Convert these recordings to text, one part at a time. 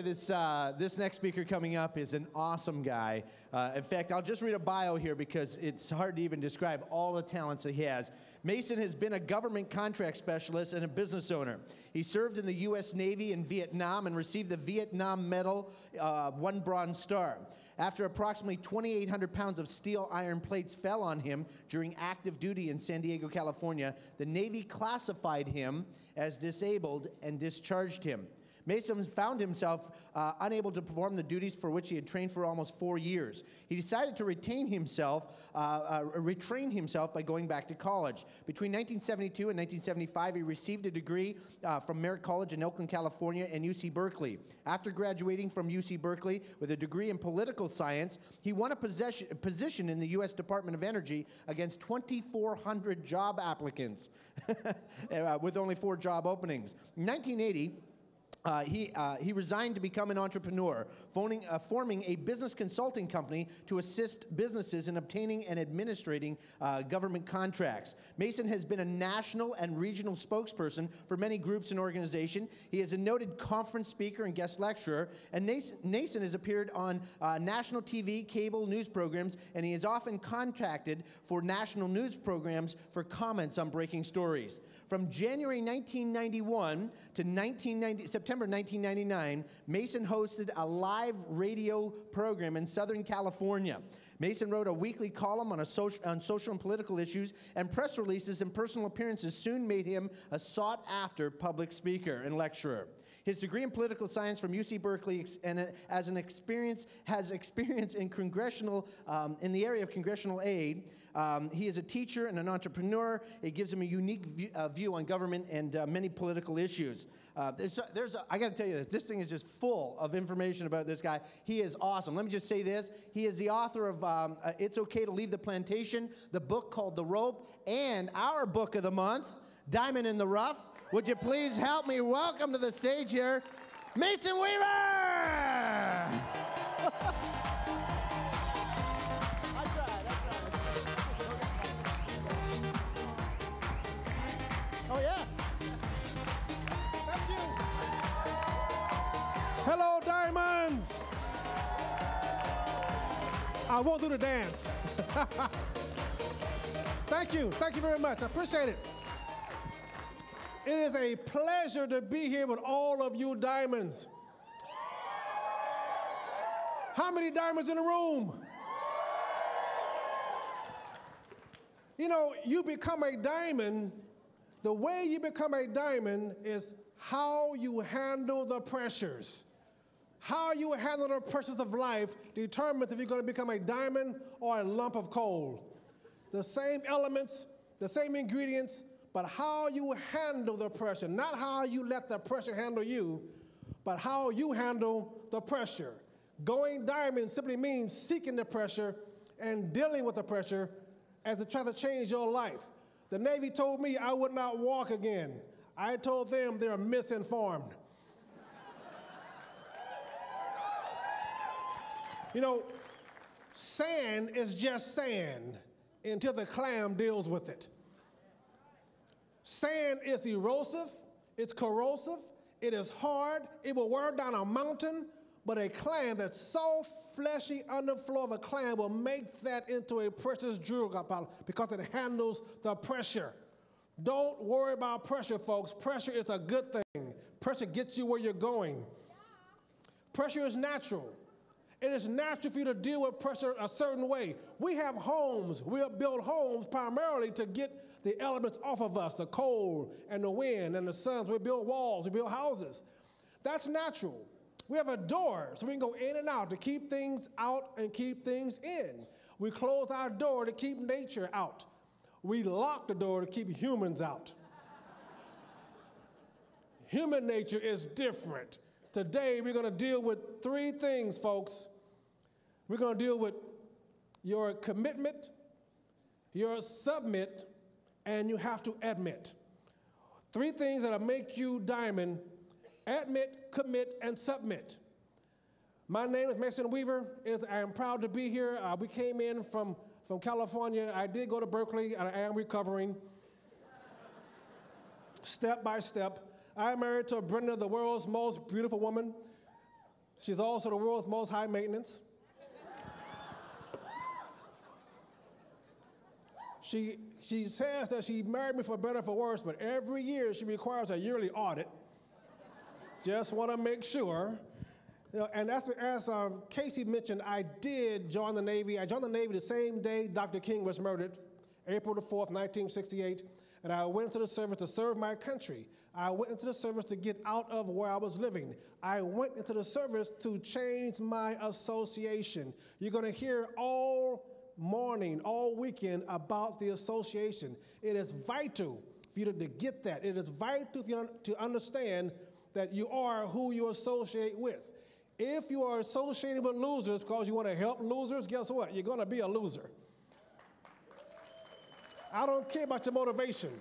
this next speaker coming up is an awesome guy. In fact, I'll just read a bio here because it's hard to even describe all the talents that he has. Mason has been a government contract specialist and a business owner. He served in the U.S. Navy in Vietnam and received the Vietnam Medal, 1 Bronze Star. After approximately 2,800 pounds of steel iron plates fell on him during active duty in San Diego, California, the Navy classified him as disabled and discharged him. Mason found himself unable to perform the duties for which he had trained for almost 4 years. He decided to retrain himself by going back to college. Between 1972 and 1975, he received a degree from Merritt College in Oakland, California, and UC Berkeley. After graduating from UC Berkeley with a degree in political science, he won a position in the U.S. Department of Energy against 2,400 job applicants with only 4 job openings. In 1980, he resigned to become an entrepreneur, forming a business consulting company to assist businesses in obtaining and administrating government contracts. Mason has been a national and regional spokesperson for many groups and organizations. He is a noted conference speaker and guest lecturer, and Mason has appeared on national TV, cable news programs, and he is often contacted for national news programs for comments on breaking stories. From January 1991 to September 1999, Mason hosted a live radio program in Southern California. Mason wrote a weekly column on social and political issues, and press releases and personal appearances soon made him a sought-after public speaker and lecturer. His degree in political science from UC Berkeley and has experience in in the area of congressional aid. He is a teacher and an entrepreneur. It gives him a unique view on government and many political issues. I got to tell you this thing is just full of information about this guy. He is awesome. Let me just say this. He is the author of It's Okay to Leave the Plantation, the book called The Rope, and our book of the month, Diamond in the Rough. Would you please help me welcome to the stage here, Mason Weaver! Oh, yeah. Thank you. Hello, Diamonds. I won't do the dance. Thank you. Thank you very much. I appreciate it. It is a pleasure to be here with all of you diamonds. How many diamonds in the room? You know, you become a diamond. The way you become a diamond is how you handle the pressures. How you handle the pressures of life determines if you're going to become a diamond or a lump of coal. The same elements, the same ingredients, but how you handle the pressure. Not how you let the pressure handle you, but how you handle the pressure. Going diamond simply means seeking the pressure and dealing with the pressure as to try to change your life. The Navy told me I would not walk again. I told them they're misinformed. You know, sand is just sand until the clam deals with it. Sand is erosive, it's corrosive, it is hard, it will wear down a mountain, but a clam that's soft, fleshy underfloor of a clam will make that into a precious jewel because it handles the pressure. Don't worry about pressure, folks. Pressure is a good thing. Pressure gets you where you're going. Pressure is natural. It is natural for you to deal with pressure a certain way. We have homes. We have built homes primarily to get the elements off of us, the cold and the wind and the sun. So we build walls, we build houses. That's natural. We have a door so we can go in and out to keep things out and keep things in. We close our door to keep nature out. We lock the door to keep humans out. Human nature is different. Today we're going to deal with 3 things, folks. We're going to deal with your commitment, your submit, and you have to admit. 3 things that'll make you diamond: admit, commit, and submit. My name is Mason Weaver. I am proud to be here. We came in from California. I did go to Berkeley, and I am recovering step by step. I'm married to Brenda, the world's most beautiful woman. She's also the world's most high maintenance. She says that she married me for better or for worse, but every year she requires a yearly audit. Just want to make sure. You know, and as Casey mentioned, I did join the Navy. I joined the Navy the same day Dr. King was murdered, April the 4th, 1968, and I went into the service to serve my country. I went into the service to get out of where I was living. I went into the service to change my association. You're going to hear all morning, all weekend about the association. It is vital for you to get that. It is vital for you to understand that you are who you associate with. If you are associating with losers because you want to help losers, guess what? You're going to be a loser. I don't care about your motivation.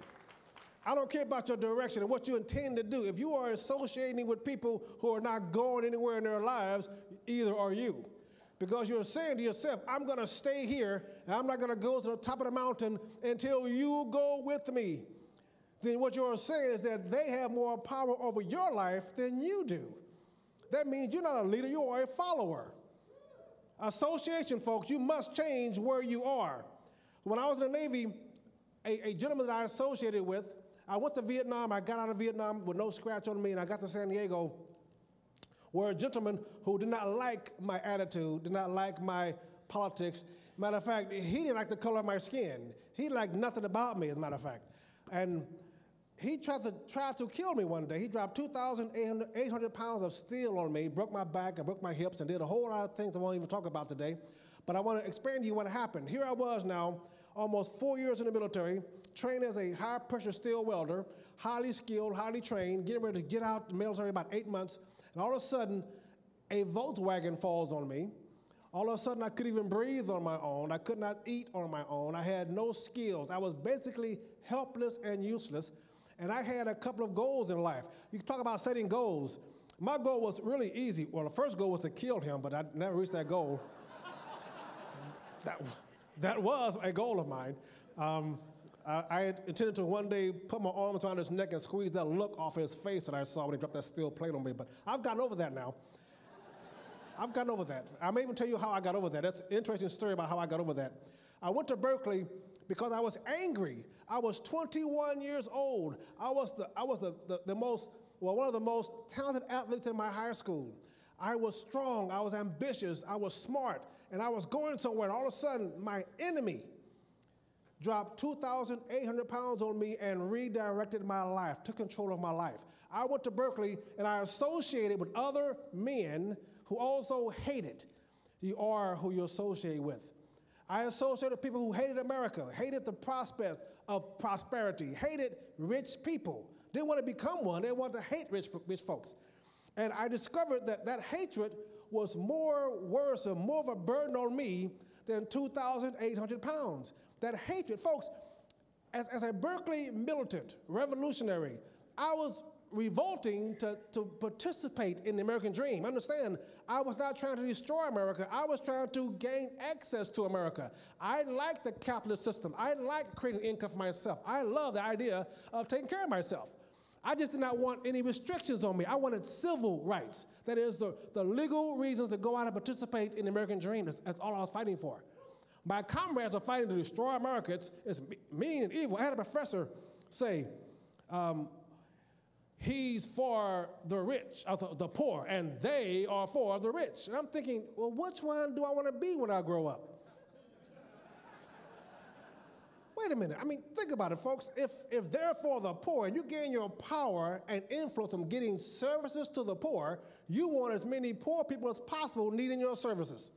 I don't care about your direction and what you intend to do. If you are associating with people who are not going anywhere in their lives, either are you. Because you're saying to yourself, I'm going to stay here, and I'm not going to go to the top of the mountain until you go with me. Then what you're saying is that they have more power over your life than you do. That means you're not a leader, you are a follower. Association, folks, you must change where you are. When I was in the Navy, a gentleman that I associated with, I went to Vietnam, I got out of Vietnam with no scratch on me, and I got to San Diego, where a gentleman who did not like my attitude, did not like my politics. Matter of fact, he didn't like the color of my skin. He liked nothing about me, as a matter of fact. And he tried to kill me one day. He dropped 2,800 pounds of steel on me, broke my back and broke my hips, and did a whole lot of things I won't even talk about today. But I want to explain to you what happened. Here I was now, almost 4 years in the military, trained as a high-pressure steel welder, highly skilled, highly trained, getting ready to get out the military about 8 months, and all of a sudden, a Volkswagen falls on me. All of a sudden, I couldn't even breathe on my own. I could not eat on my own. I had no skills. I was basically helpless and useless, and I had a couple of goals in life. You can talk about setting goals. My goal was really easy. Well, the first goal was to kill him, but I never reached that goal. That was a goal of mine. I had intended to one day put my arms around his neck and squeeze that look off his face that I saw when he dropped that steel plate on me, but I've gotten over that now. I've gotten over that. I may even tell you how I got over that. That's an interesting story about how I got over that. I went to Berkeley because I was angry. I was 21 years old. I was one of the most talented athletes in my high school. I was strong, I was ambitious, I was smart, and I was going somewhere, and all of a sudden, my enemy dropped 2,800 pounds on me and redirected my life, took control of my life. I went to Berkeley, and I associated with other men who also hated. You are who you associate with. I associated with people who hated America, hated the prospects of prosperity, hated rich people. Didn't want to become one, they wanted to hate rich folks. And I discovered that that hatred was more worse and more of a burden on me than 2,800 pounds. That hatred, folks, as a Berkeley militant, revolutionary, I was revolting to participate in the American dream. Understand, I was not trying to destroy America. I was trying to gain access to America. I like the capitalist system. I like creating income for myself. I love the idea of taking care of myself. I just did not want any restrictions on me. I wanted civil rights. That is, the legal reasons to go out and participate in the American dream. That's all I was fighting for. My comrades are fighting to destroy America. It's mean and evil. I had a professor say, he's for the rich, the poor, and they are for the rich. And I'm thinking, well, which one do I want to be when I grow up? Wait a minute. I mean, think about it, folks. If they're for the poor and you gain your power and influence from getting services to the poor, you want as many poor people as possible needing your services.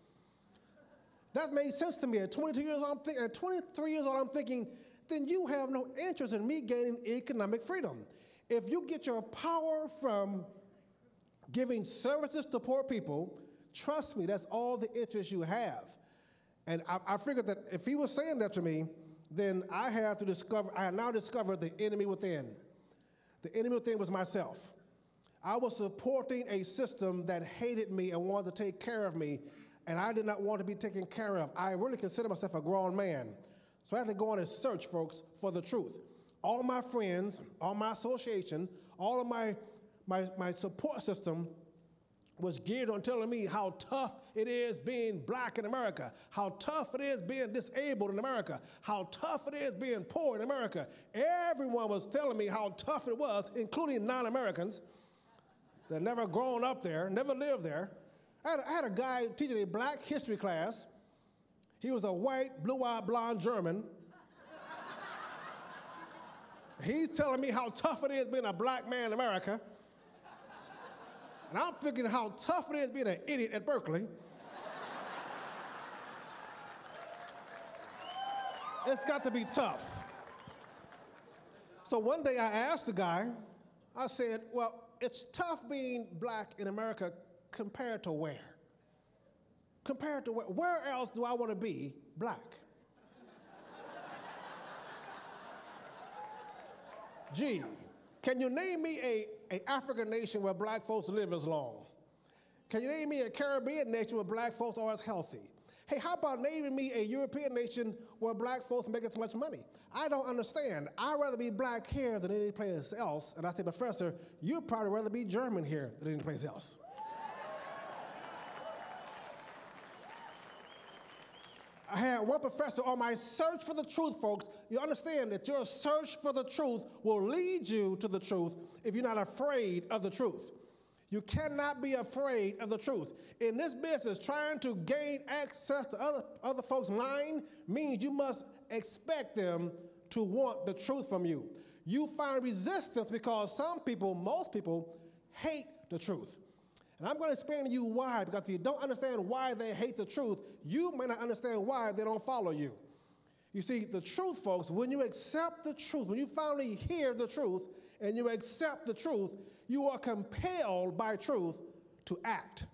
That made sense to me. At 22 years old, at 23 years old, I'm thinking, then you have no interest in me gaining economic freedom. If you get your power from giving services to poor people, trust me, that's all the interest you have. And I figured that if he was saying that to me, then I had now discovered the enemy within. The enemy within was myself. I was supporting a system that hated me and wanted to take care of me, and I did not want to be taken care of. I really consider myself a grown man. So I had to go on a search, folks, for the truth. All of my friends, all my association, all of my support system was geared on telling me how tough it is being black in America, how tough it is being disabled in America, how tough it is being poor in America. Everyone was telling me how tough it was, including non-Americans that never grown up there, never lived there. I had a guy teaching a black history class. He was a white, blue-eyed, blonde German. He's telling me how tough it is being a black man in America. And I'm thinking how tough it is being an idiot at Berkeley. It's got to be tough. So one day I asked the guy, I said, well, it's tough being black in America compared to where? Compared to where? Where else do I want to be black? Gee, can you name me an African nation where black folks live as long? Can you name me a Caribbean nation where black folks are as healthy? Hey, how about naming me a European nation where black folks make as much money? I don't understand. I'd rather be black here than any place else. And I say, Professor, you'd probably rather be German here than any place else. I had one professor on my search for the truth, folks. You understand that your search for the truth will lead you to the truth if you're not afraid of the truth. You cannot be afraid of the truth. In this business, trying to gain access to other folks' mind means you must expect them to want the truth from you. You find resistance because some people, most people, hate the truth. And I'm going to explain to you why, because if you don't understand why they hate the truth, you may not understand why they don't follow you. You see, the truth, folks, when you accept the truth, when you finally hear the truth and you accept the truth, you are compelled by truth to act.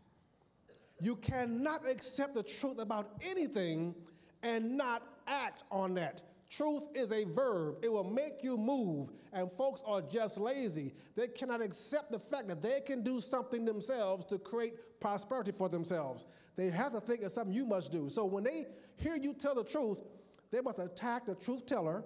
You cannot accept the truth about anything and not act on that. Truth is a verb. It will make you move, and folks are just lazy. They cannot accept the fact that they can do something themselves to create prosperity for themselves. They have to think it's something you must do. So when they hear you tell the truth, they must attack the truth teller,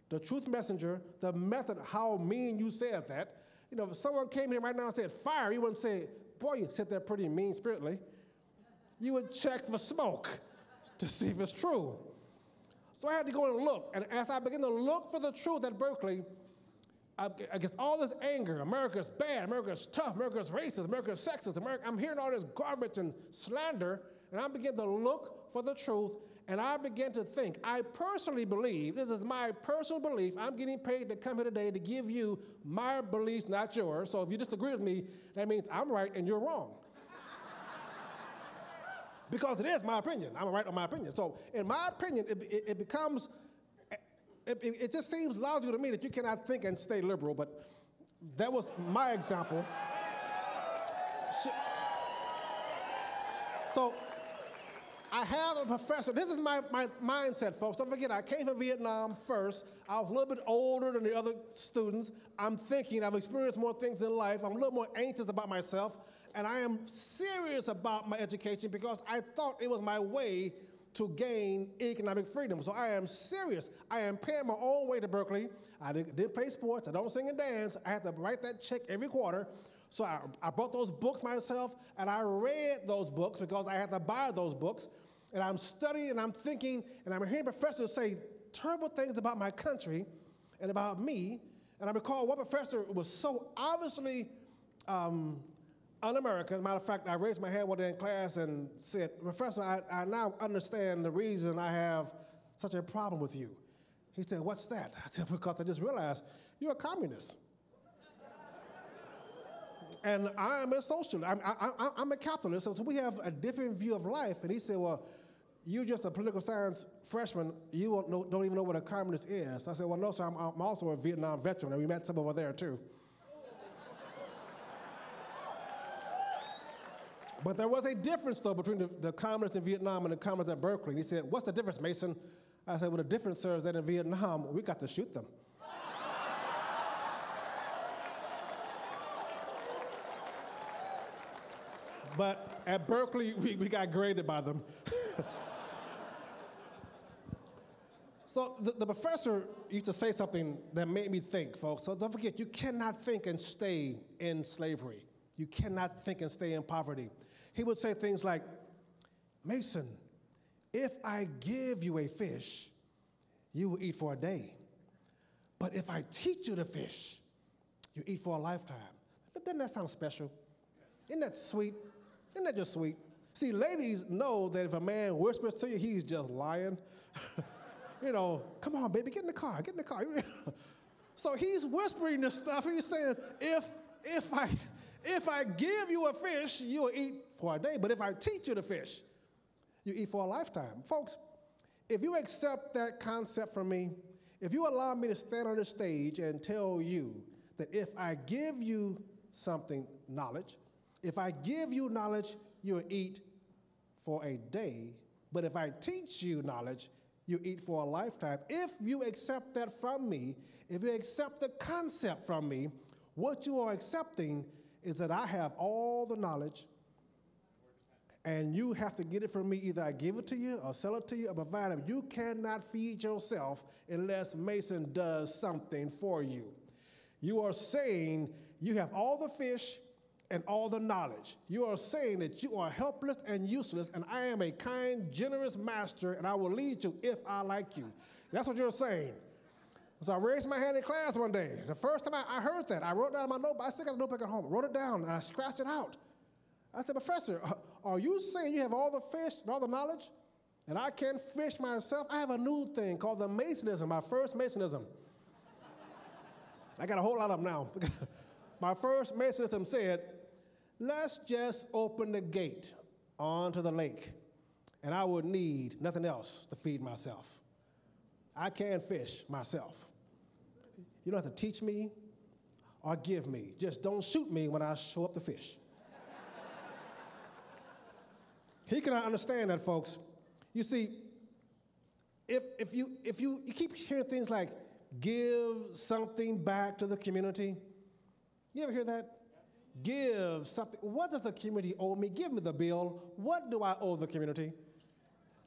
the truth messenger, the method, how mean you said that. You know, if someone came here right now and said fire, you wouldn't say, boy, you said that pretty mean-spiritedly. You would check for smoke to see if it's true. So I had to go and look, and as I began to look for the truth at Berkeley, I guess all this anger, America's bad, America's tough, America's racist, America's sexist, I'm hearing all this garbage and slander, and I began to look for the truth, and I began to think, I personally believe, this is my personal belief, I'm getting paid to come here today to give you my beliefs, not yours, so if you disagree with me, that means I'm right and you're wrong. Because it is my opinion. I'm right on my opinion. So in my opinion, it becomes, it just seems logical to me that you cannot think and stay liberal, but that was my example. So I have a professor. This is my mindset, folks. Don't forget, I came from Vietnam first. I was a little bit older than the other students. I'm thinking, I've experienced more things in life. I'm a little more anxious about myself. And I am serious about my education because I thought it was my way to gain economic freedom. So I am serious. I am paying my own way to Berkeley. I didn't play sports. I don't sing and dance. I had to write that check every quarter. So I bought those books myself, and I read those books because I had to buy those books. And I'm studying, and I'm thinking, and I'm hearing professors say terrible things about my country and about me. And I recall one professor was so obviously un-American. As a matter of fact, I raised my hand one day in class and said, Professor, I now understand the reason I have such a problem with you. He said, what's that? I said, because I just realized you're a communist. And I'm a socialist. I'm a capitalist, so we have a different view of life. And he said, well, you're just a political science freshman. You don't even know what a communist is. I said, well, no, sir, I'm also a Vietnam veteran, and we met some over there, too. But there was a difference, though, between the communists in Vietnam and the communists at Berkeley. And he said, what's the difference, Mason? I said, well, the difference, sir, is that in Vietnam, we got to shoot them. But at Berkeley, we got graded by them. So the professor used to say something that made me think, folks. So don't forget, you cannot think and stay in slavery. You cannot think and stay in poverty. He would say things like, Mason, if I give you a fish, you will eat for a day. But if I teach you to fish, you eat for a lifetime. Doesn't that sound special? Isn't that sweet? Isn't that just sweet? See, ladies know that if a man whispers to you, he's just lying. Come on, baby, get in the car, get in the car. So he's whispering this stuff. He's saying, if I give you a fish, you'll eat for a day. But if I teach you to fish, you eat for a lifetime. Folks, if you accept that concept from me, if you allow me to stand on the stage and tell you that if I give you something, knowledge, if I give you knowledge, you'll eat for a day. But if I teach you knowledge, you eat for a lifetime. If you accept that from me, if you accept the concept from me, what you are accepting is that I have all the knowledge, and you have to get it from me. Either I give it to you or sell it to you or provide it. You cannot feed yourself unless Mason does something for you. You are saying you have all the fish and all the knowledge. You are saying that you are helpless and useless, and I am a kind, generous master, and I will lead you if I like you. That's what you're saying. So I raised my hand in class one day. The first time I heard that, I wrote down my notebook. I still got the notebook at home. I wrote it down, and I scratched it out. I said, Professor, are you saying you have all the fish and all the knowledge, and I can't fish myself? I have a new thing called the Masonism, my first Masonism. I got a whole lot of them now. My first Masonism said, let's just open the gate onto the lake, and I would need nothing else to feed myself. I can fish myself. You don't have to teach me or give me. Just don't shoot me when I show up to fish. He cannot understand that, folks. You see, if you keep hearing things like give something back to the community, you ever hear that? Give something. What does the community owe me? Give me the bill. What do I owe the community?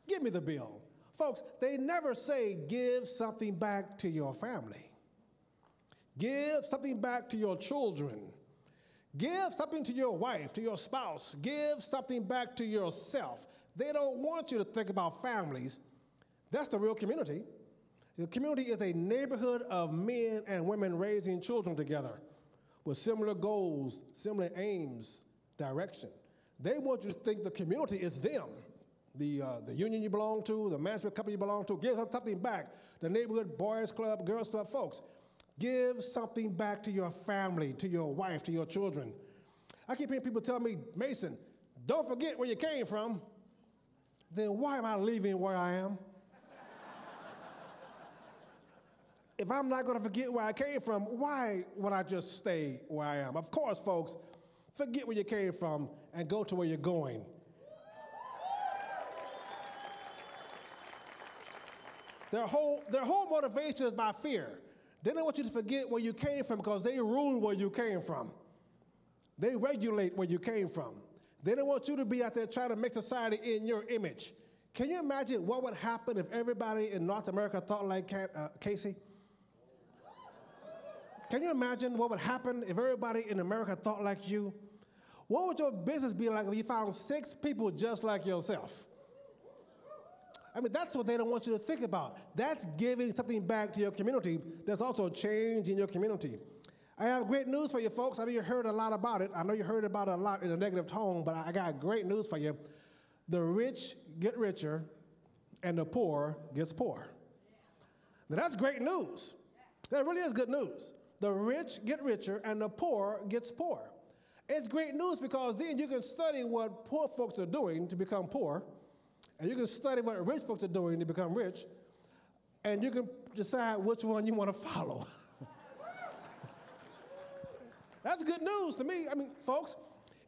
Give me the bill. Folks, they never say give something back to your family. Give something back to your children. Give something to your wife, to your spouse. Give something back to yourself. They don't want you to think about families. That's the real community. The community is a neighborhood of men and women raising children together with similar goals, similar aims, direction. They want you to think the community is them. The union you belong to, the management company you belong to, give something back. The neighborhood boys club, girls club, folks. Give something back to your family, to your wife, to your children. I keep hearing people tell me, Mason, don't forget where you came from. Then why am I leaving where I am? If I'm not going to forget where I came from, why would I just stay where I am? Of course, folks, forget where you came from and go to where you're going. Their whole motivation is by fear. They don't want you to forget where you came from because they rule where you came from. They regulate where you came from. They don't want you to be out there trying to make society in your image. Can you imagine what would happen if everybody in North America thought like Casey? Can you imagine what would happen if everybody in America thought like you? What would your business be like if you found 6 people just like yourself? I mean, that's what they don't want you to think about. That's giving something back to your community. There's also change in your community. I have great news for you folks. I know you heard a lot about it. I know you heard about it a lot in a negative tone, but I got great news for you. The rich get richer, and the poor gets poor. Now, that's great news. That really is good news. The rich get richer, and the poor gets poor. It's great news because then you can study what poor folks are doing to become poor, and you can study what rich folks are doing to become rich, and you can decide which one you want to follow. That's good news to me. I mean, folks,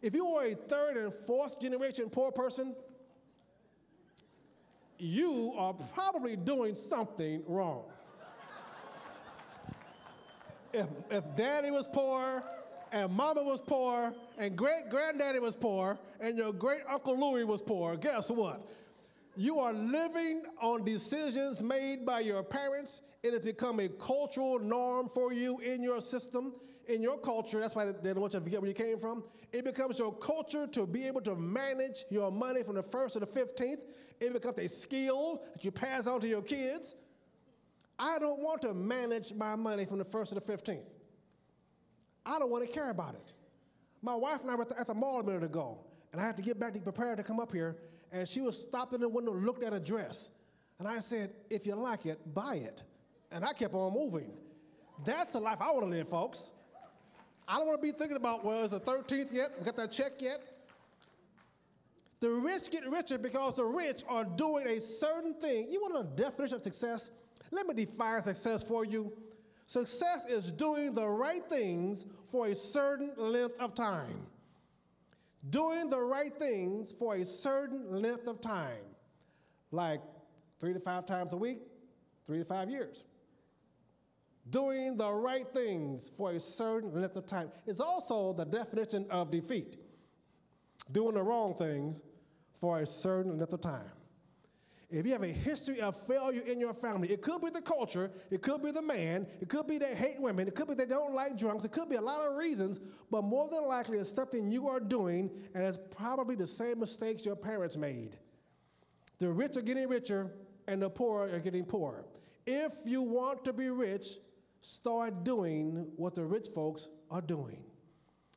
if you are a 3rd and 4th generation poor person, you are probably doing something wrong. If daddy was poor, and mama was poor, and great-granddaddy was poor, and your great-uncle Louis was poor, guess what? You are living on decisions made by your parents. It has become a cultural norm for you in your system. in your culture, that's why they don't want you to forget where you came from. It becomes your culture to be able to manage your money from the 1st to the 15th. It becomes a skill that you pass on to your kids. I don't want to manage my money from the 1st to the 15th. I don't want to care about it. My wife and I were at the mall a minute ago, and I had to get back to prepare to come up here, and she was stopped in the window and looked at a dress. And I said, if you like it, buy it. And I kept on moving. That's the life I want to live, folks. I don't want to be thinking about, well, is the 13th yet? We got that check yet? The rich get richer because the rich are doing a certain thing. You want a definition of success? Let me define success for you. Success is doing the right things for a certain length of time. Doing the right things for a certain length of time. Like 3 to 5 times a week, 3 to 5 years. Doing the right things for a certain length of time is also the definition of defeat. Doing the wrong things for a certain length of time. If you have a history of failure in your family, it could be the culture, it could be the man, it could be they hate women, it could be they don't like drunks, it could be a lot of reasons, but more than likely it's something you are doing, and it's probably the same mistakes your parents made. The rich are getting richer, and the poor are getting poorer. If you want to be rich, start doing what the rich folks are doing.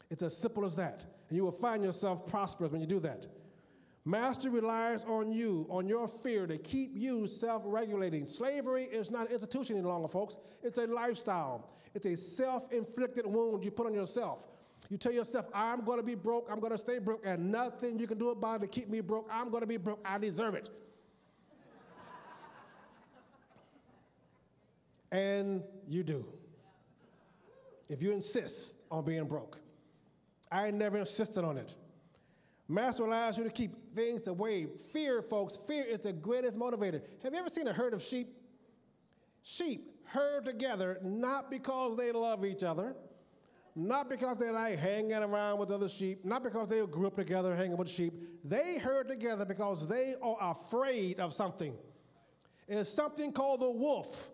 It's as simple as that. And you will find yourself prosperous when you do that. Master relies on you, on your fear to keep you self-regulating. Slavery is not an institution any longer, folks. It's a lifestyle. It's a self-inflicted wound you put on yourself. You tell yourself, I'm going to be broke, I'm going to stay broke, and nothing you can do about it to keep me broke. I'm going to be broke. I deserve it. And you do. If you insist on being broke. I never insisted on it. Master allows you to keep things away. Fear, folks, fear is the greatest motivator. Have you ever seen a herd of sheep? Sheep herd together not because they love each other, not because they like hanging around with other sheep, not because they grew up together hanging with sheep. They herd together because they are afraid of something. It's something called the wolf.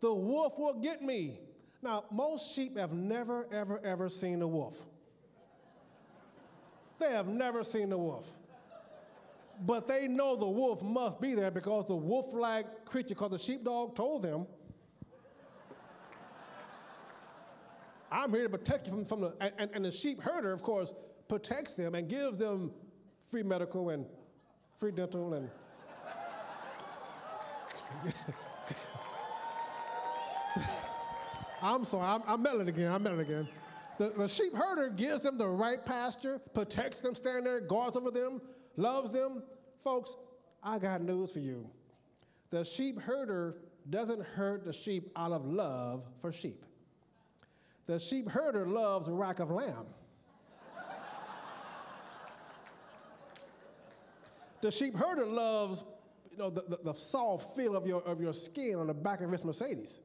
The wolf will get me. Now, most sheep have never, ever, ever seen a wolf. They have never seen the wolf. But they know the wolf must be there because the wolf-like creature called the sheepdog told them, I'm here to protect you from the, and the sheep herder, of course, protects them and gives them free medical and free dental and I'm sorry, I'm meddling again. The sheep herder gives them the right pasture, protects them, stands there, guards over them, loves them. Folks, I got news for you. The sheep herder doesn't herd the sheep out of love for sheep. The sheep herder loves a rack of lamb. The sheep herder loves, the soft feel of your skin on the back of his Mercedes.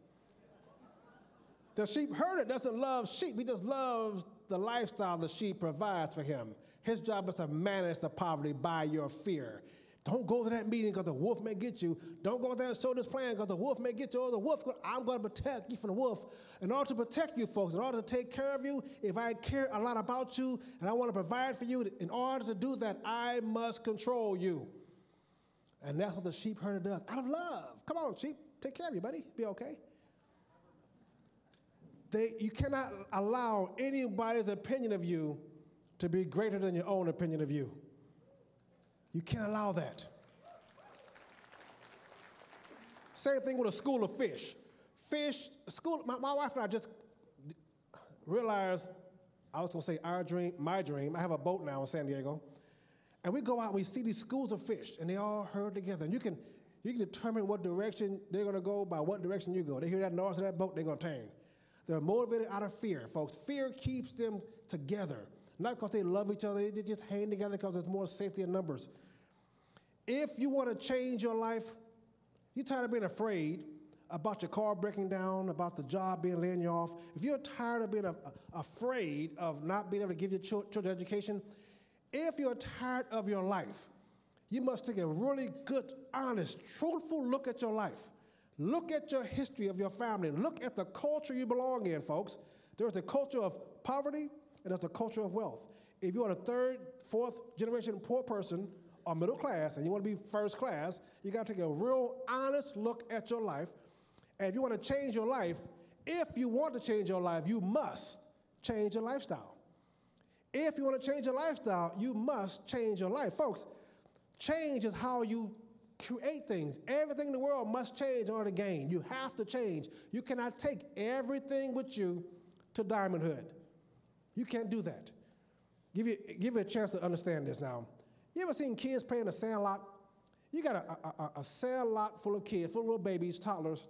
The sheep herder doesn't love sheep. He just loves the lifestyle the sheep provides for him. His job is to manage the poverty by your fear. Don't go to that meeting because the wolf may get you. Don't go there and show this plan because the wolf may get you. Or the wolf, I'm going to protect you from the wolf. In order to protect you, folks, in order to take care of you, if I care a lot about you and I want to provide for you, in order to do that, I must control you. And that's what the sheep herder does, out of love. Come on, sheep, take care of you, buddy. Be okay. You cannot allow anybody's opinion of you to be greater than your own opinion of you. You can't allow that. Same thing with a school of fish. My wife and I just realized, I was going to say my dream. I have a boat now in San Diego. And we go out and we see these schools of fish, and they all herd together. And you can determine what direction they're going to go by what direction you go. They hear that noise of that boat, they're going to turn. They're motivated out of fear, folks. Fear keeps them together. Not because they love each other, they just hang together because there's more safety in numbers. If you want to change your life, you're tired of being afraid about your car breaking down, about the job laying you off. If you're tired of being afraid of not being able to give your children education, if you're tired of your life, you must take a really good, honest, truthful look at your life. Look at your history of your family. Look at the culture you belong in, folks. There's a culture of poverty, and there's a culture of wealth. If you're a third, fourth generation poor person or middle class, and you want to be first class, you got to take a real honest look at your life. And if you want to change your life, if you want to change your life, you must change your lifestyle. If you want to change your lifestyle, you must change your life. Folks, change is how you create things. Everything in the world must change in order to gain. You have to change. You cannot take everything with you to diamondhood. You can't do that. Give you a chance to understand this now. You ever seen kids play in a sand lot? You got a sand lot full of kids, full of little babies, toddlers.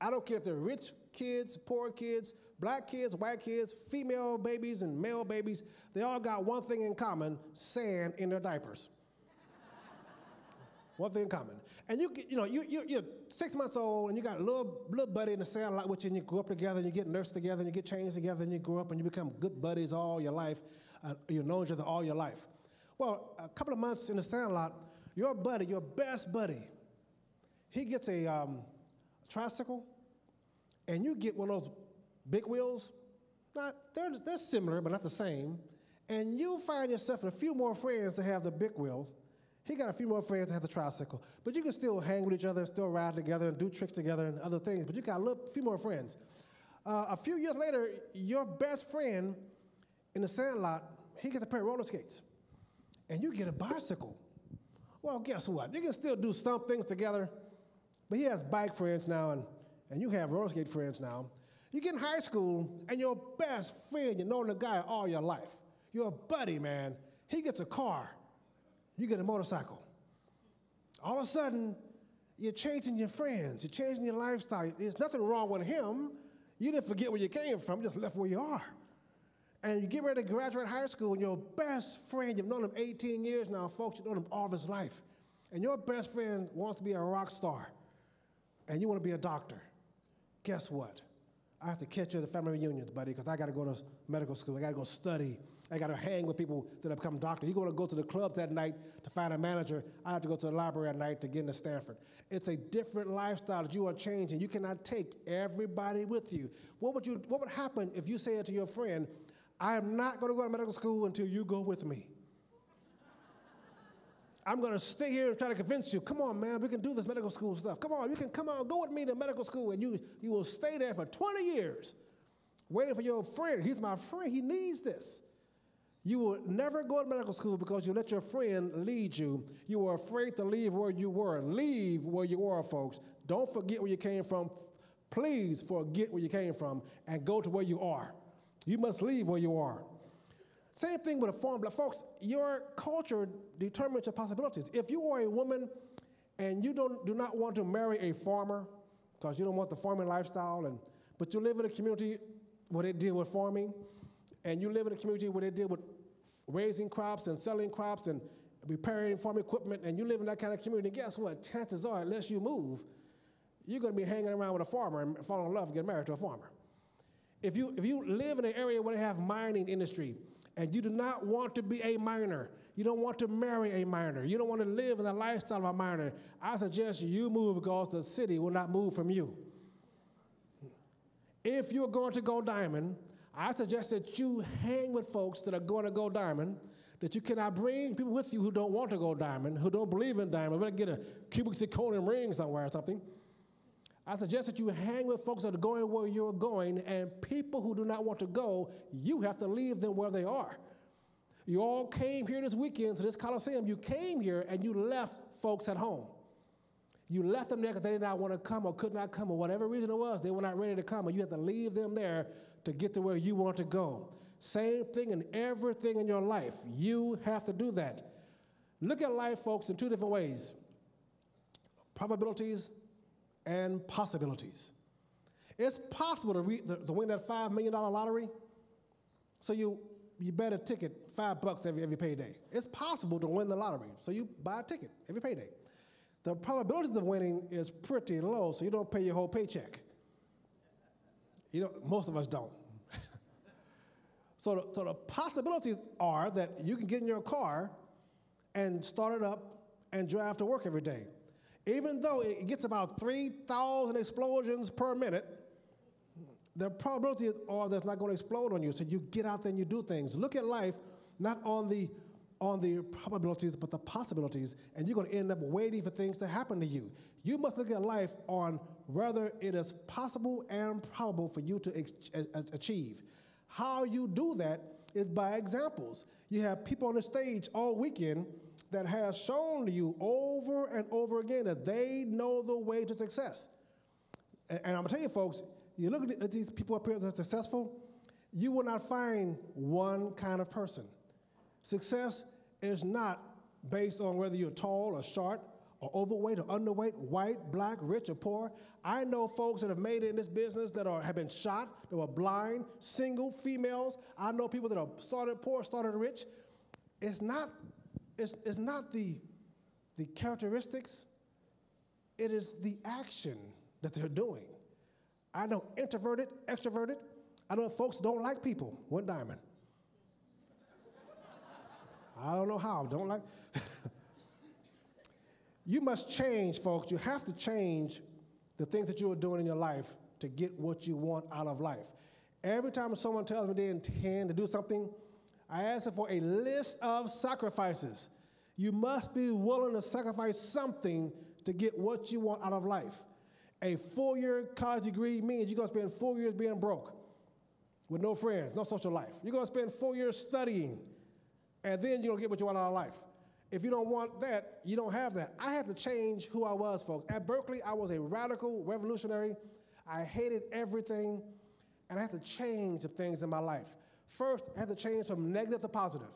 I don't care if they're rich kids, poor kids, black kids, white kids, female babies and male babies. They all got one thing in common: sand in their diapers. One thing in common. And you're 6 months old, and you got a little buddy in the sand lot with you, and you grow up together, and you get nursed together, and you get changed together, and you grow up, and you become good buddies all your life. You've known each other all your life. Well, a couple of months in the sand lot, your buddy, your best buddy, he gets a tricycle, and you get one of those big wheels. They're similar, but not the same. And you find yourself with a few more friends that have the big wheels. He got a few more friends that have the tricycle. But you can still hang with each other, still ride together, and do tricks together and other things. But you got a few more friends. A few years later, your best friend in the sand lot, he gets a pair of roller skates. And you get a bicycle. Well, guess what? You can still do some things together. But he has bike friends now, and you have roller skate friends now. You get in high school, and your best friend, you know the guy all your life. Your buddy, man, he gets a car. You get a motorcycle. All of a sudden, you're changing your friends. You're changing your lifestyle. There's nothing wrong with him. You didn't forget where you came from. You just left where you are. And you get ready to graduate high school, and your best friend, you've known him 18 years now, folks. You've known him all of his life. And your best friend wants to be a rock star, and you want to be a doctor. Guess what? I have to catch you at the family reunions, buddy, because I got to go to medical school. I got to go study. I got to hang with people that have become doctors. You're going to go to the club that night to find a manager. I have to go to the library at night to get into Stanford. It's a different lifestyle that you are changing. You cannot take everybody with you. What would happen if you said to your friend, I am not going to go to medical school until you go with me? I'm going to stay here and try to convince you, come on, man, we can do this medical school stuff. Come on, go with me to medical school, and you will stay there for 20 years waiting for your friend. He's my friend. He needs this. You will never go to medical school because you let your friend lead you. You were afraid to leave where you were. Leave where you were, folks. Don't forget where you came from. Please forget where you came from and go to where you are. You must leave where you are. Same thing with a farm. Folks, your culture determines your possibilities. If you are a woman and you do not want to marry a farmer because you don't want the farming lifestyle, but you live in a community where they deal with farming, and you live in a community where they deal with raising crops and selling crops and repairing farm equipment, and you live in that kind of community, guess what? Chances are, unless you move, you're going to be hanging around with a farmer and fall in love and get married to a farmer. If you live in an area where they have mining industry, and you do not want to be a miner, you don't want to marry a miner, you don't want to live in the lifestyle of a miner, I suggest you move because the city will not move from you. If you're going to go diamond, I suggest that you hang with folks that are going to go diamond, that you cannot bring people with you who don't want to go diamond, who don't believe in diamond. Better get a cubic zirconium ring somewhere or something. I suggest that you hang with folks that are going where you're going, and people who do not want to go, you have to leave them where they are. You all came here this weekend to this Coliseum. You came here and you left folks at home. You left them there because they did not want to come or could not come, or whatever reason it was, they were not ready to come, and you have to leave them there to get to where you want to go. Same thing in everything in your life. You have to do that. Look at life, folks, in two different ways: probabilities and possibilities. It's possible to win that $5 million lottery, so you bet a ticket $5 every payday. It's possible to win the lottery, so you buy a ticket every payday. The probabilities of winning is pretty low, so you don't pay your whole paycheck. Most of us don't. So the possibilities are that you can get in your car and start it up and drive to work every day. Even though it gets about 3,000 explosions per minute, the probabilities are that's not going to explode on you. So you get out there and you do things. Look at life not on the probabilities, but the possibilities, and you're going to end up waiting for things to happen to you. You must look at life on whether it is possible and probable for you to achieve. How you do that is by examples. You have people on the stage all weekend that has shown to you over and over again that they know the way to success. And I'm going to tell you, folks, you look at these people up here that are successful, you will not find one kind of person. Success is not based on whether you're tall or short or overweight or underweight, white, black, rich or poor. I know folks that have made it in this business that have been shot, that were blind, single, females. I know people that are started poor, started rich. It's not the characteristics, it is the action that they're doing. I know introverted, extroverted. I know folks don't like people. One diamond. I don't know how. Don't like. You must change, folks. You have to change the things that you are doing in your life to get what you want out of life. Every time someone tells me they intend to do something, I ask them for a list of sacrifices. You must be willing to sacrifice something to get what you want out of life. A 4-year college degree means you're going to spend 4 years being broke with no friends, no social life. You're going to spend 4 years studying, and then you're going to get what you want out of life. If you don't want that, you don't have that. I had to change who I was, folks. At Berkeley, I was a radical revolutionary. I hated everything, and I had to change the things in my life. First, I had to change from negative to positive.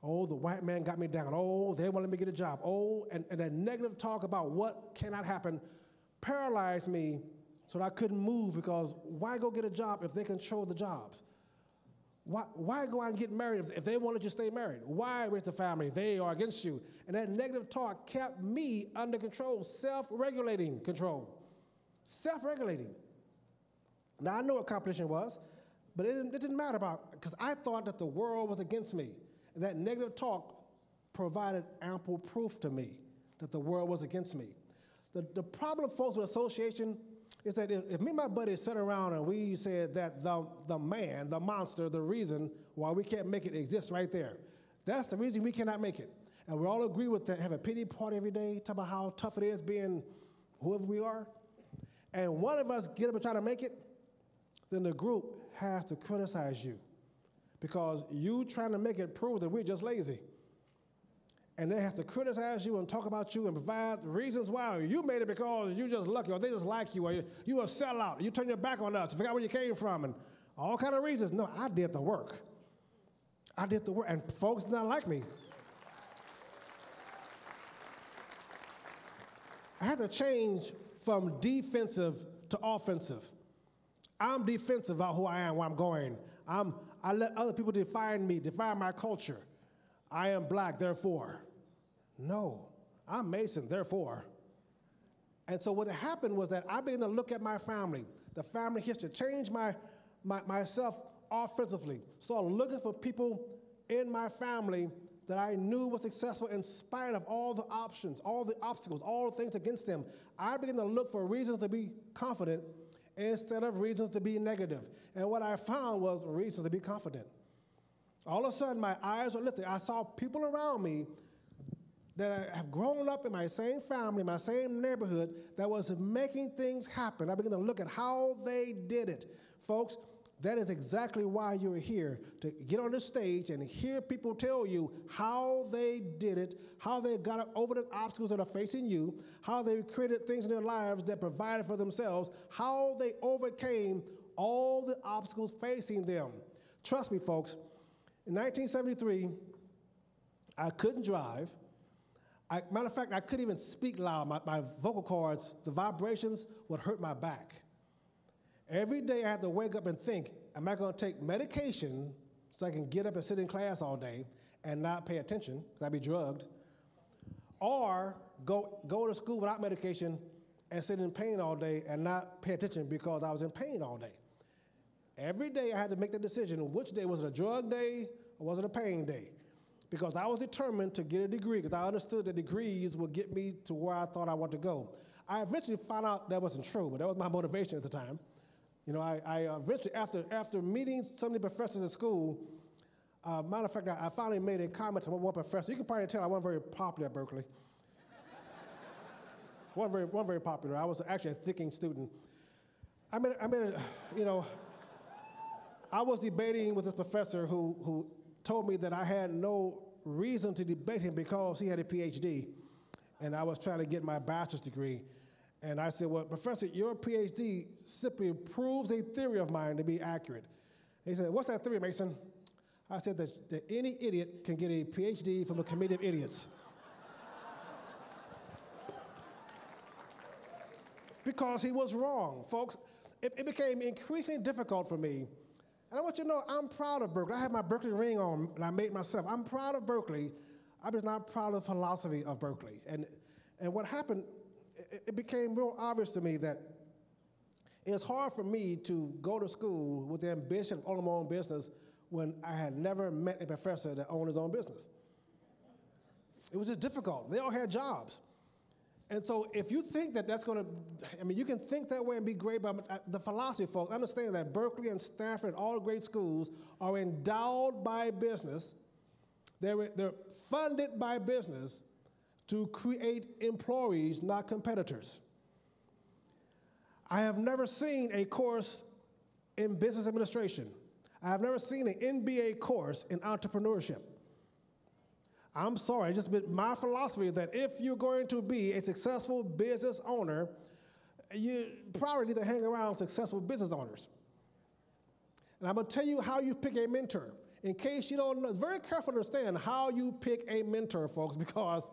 Oh, the white man got me down. Oh, they won't let me get a job. Oh, and that negative talk about what cannot happen paralyzed me so that I couldn't move, because why go get a job if they control the jobs? Why go out and get married if they want you to stay married? Why raise the family? They are against you. And that negative talk kept me under control, self-regulating control. Self-regulating. Now, I know what competition was, but it didn't matter because I thought that the world was against me. And that negative talk provided ample proof to me that the world was against me. The problem, folks, with association is that if me and my buddies sat around and we said that the man, the monster, the reason why we can't make it exists right there, that's the reason we cannot make it. And we all agree with that, have a pity party every day, talk about how tough it is being whoever we are, and one of us get up and try to make it, then the group has to criticize you because you trying to make it proves that we're just lazy. And they have to criticize you and talk about you and provide reasons why you made it because you just lucky, or they just like you, or you a sellout, you turn your back on us, forgot where you came from, and all kind of reasons. No, I did the work. I did the work, and folks did not like me. I had to change from defensive to offensive. I'm defensive about who I am, where I'm going. I let other people define me, define my culture. I am black, therefore. No, I'm Mason, therefore. And so what happened was that I began to look at my family, the family history, change myself offensively. Started looking for people in my family that I knew was successful in spite of all the options, all the obstacles, all the things against them. I began to look for reasons to be confident instead of reasons to be negative. And what I found was reasons to be confident. All of a sudden, my eyes were lifted. I saw people around me that have grown up in my same family, my same neighborhood, that was making things happen. I began to look at how they did it. Folks, that is exactly why you're here, to get on the stage and hear people tell you how they did it, how they got over the obstacles that are facing you, how they created things in their lives that provided for themselves, how they overcame all the obstacles facing them. Trust me, folks, in 1973, I couldn't drive. Matter of fact, I couldn't even speak loud. My vocal cords, the vibrations would hurt my back. Every day I had to wake up and think, am I going to take medication so I can get up and sit in class all day and not pay attention because I'd be drugged, or go to school without medication and sit in pain all day and not pay attention because I was in pain all day. Every day I had to make the decision, which day was it, a drug day or was it a pain day? Because I was determined to get a degree because I understood that degrees would get me to where I thought I wanted to go. I eventually found out that wasn't true, but that was my motivation at the time. You know, I eventually, after meeting some of the professors at school, matter of fact, I finally made a comment to one professor. You can probably tell I wasn't very popular at Berkeley. wasn't very popular. I was actually a thinking student. I was debating with this professor who told me that I had no reason to debate him because he had a PhD, and I was trying to get my bachelor's degree. And I said, well, Professor, your PhD simply proves a theory of mine to be accurate. He said, what's that theory, Mason? I said that any idiot can get a PhD from a committee of idiots. Because he was wrong, folks. It became increasingly difficult for me. And I want you to know, I'm proud of Berkeley. I have my Berkeley ring on, and I made it myself. I'm proud of Berkeley. I'm just not proud of the philosophy of Berkeley. And what happened, it became real obvious to me that it's hard for me to go to school with the ambition of owning my own business when I had never met a professor that owned his own business. It was just difficult. They all had jobs. And so if you think that that's going to, I mean, you can think that way and be great, but the philosophy, folks, understand that Berkeley and Stanford and all great schools are endowed by business. They're funded by business to create employees, not competitors. I have never seen a course in business administration. I have never seen an MBA course in entrepreneurship. I'm sorry, it's just been my philosophy that if you're going to be a successful business owner, you probably need to hang around successful business owners. And I'm going to tell you how you pick a mentor. In case you don't know, it's very careful to understand how you pick a mentor, folks, because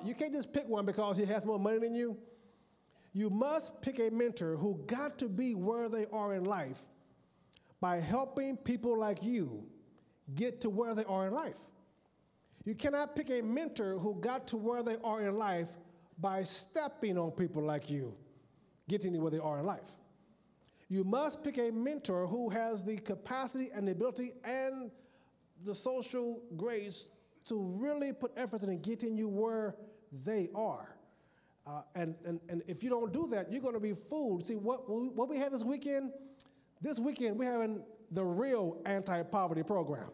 you can't just pick one because he has more money than you. You must pick a mentor who got to be where they are in life by helping people like you get to where they are in life. You cannot pick a mentor who got to where they are in life by stepping on people like you, getting to where they are in life. You must pick a mentor who has the capacity and the ability and the social grace to really put efforts in getting you where they are. And if you don't do that, you're going to be fooled. See, what we had this weekend we're having the real anti-poverty program.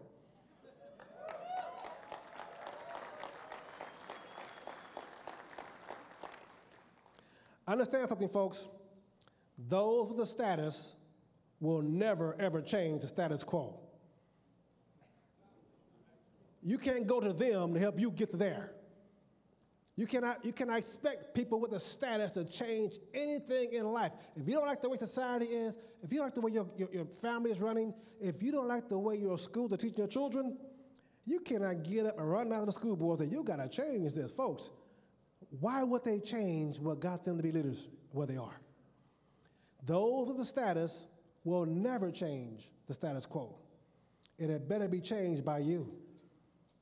Understand something, folks. Those with the status will never, ever change the status quo. You can't go to them to help you get to there. You cannot expect people with a status to change anything in life. If you don't like the way society is, if you don't like the way your family is running, if you don't like the way your schools are teaching your children, you cannot get up and run down to the school board and say, you got to change this, folks. Why would they change what got them to be leaders where they are? Those with the status will never change the status quo. It had better be changed by you.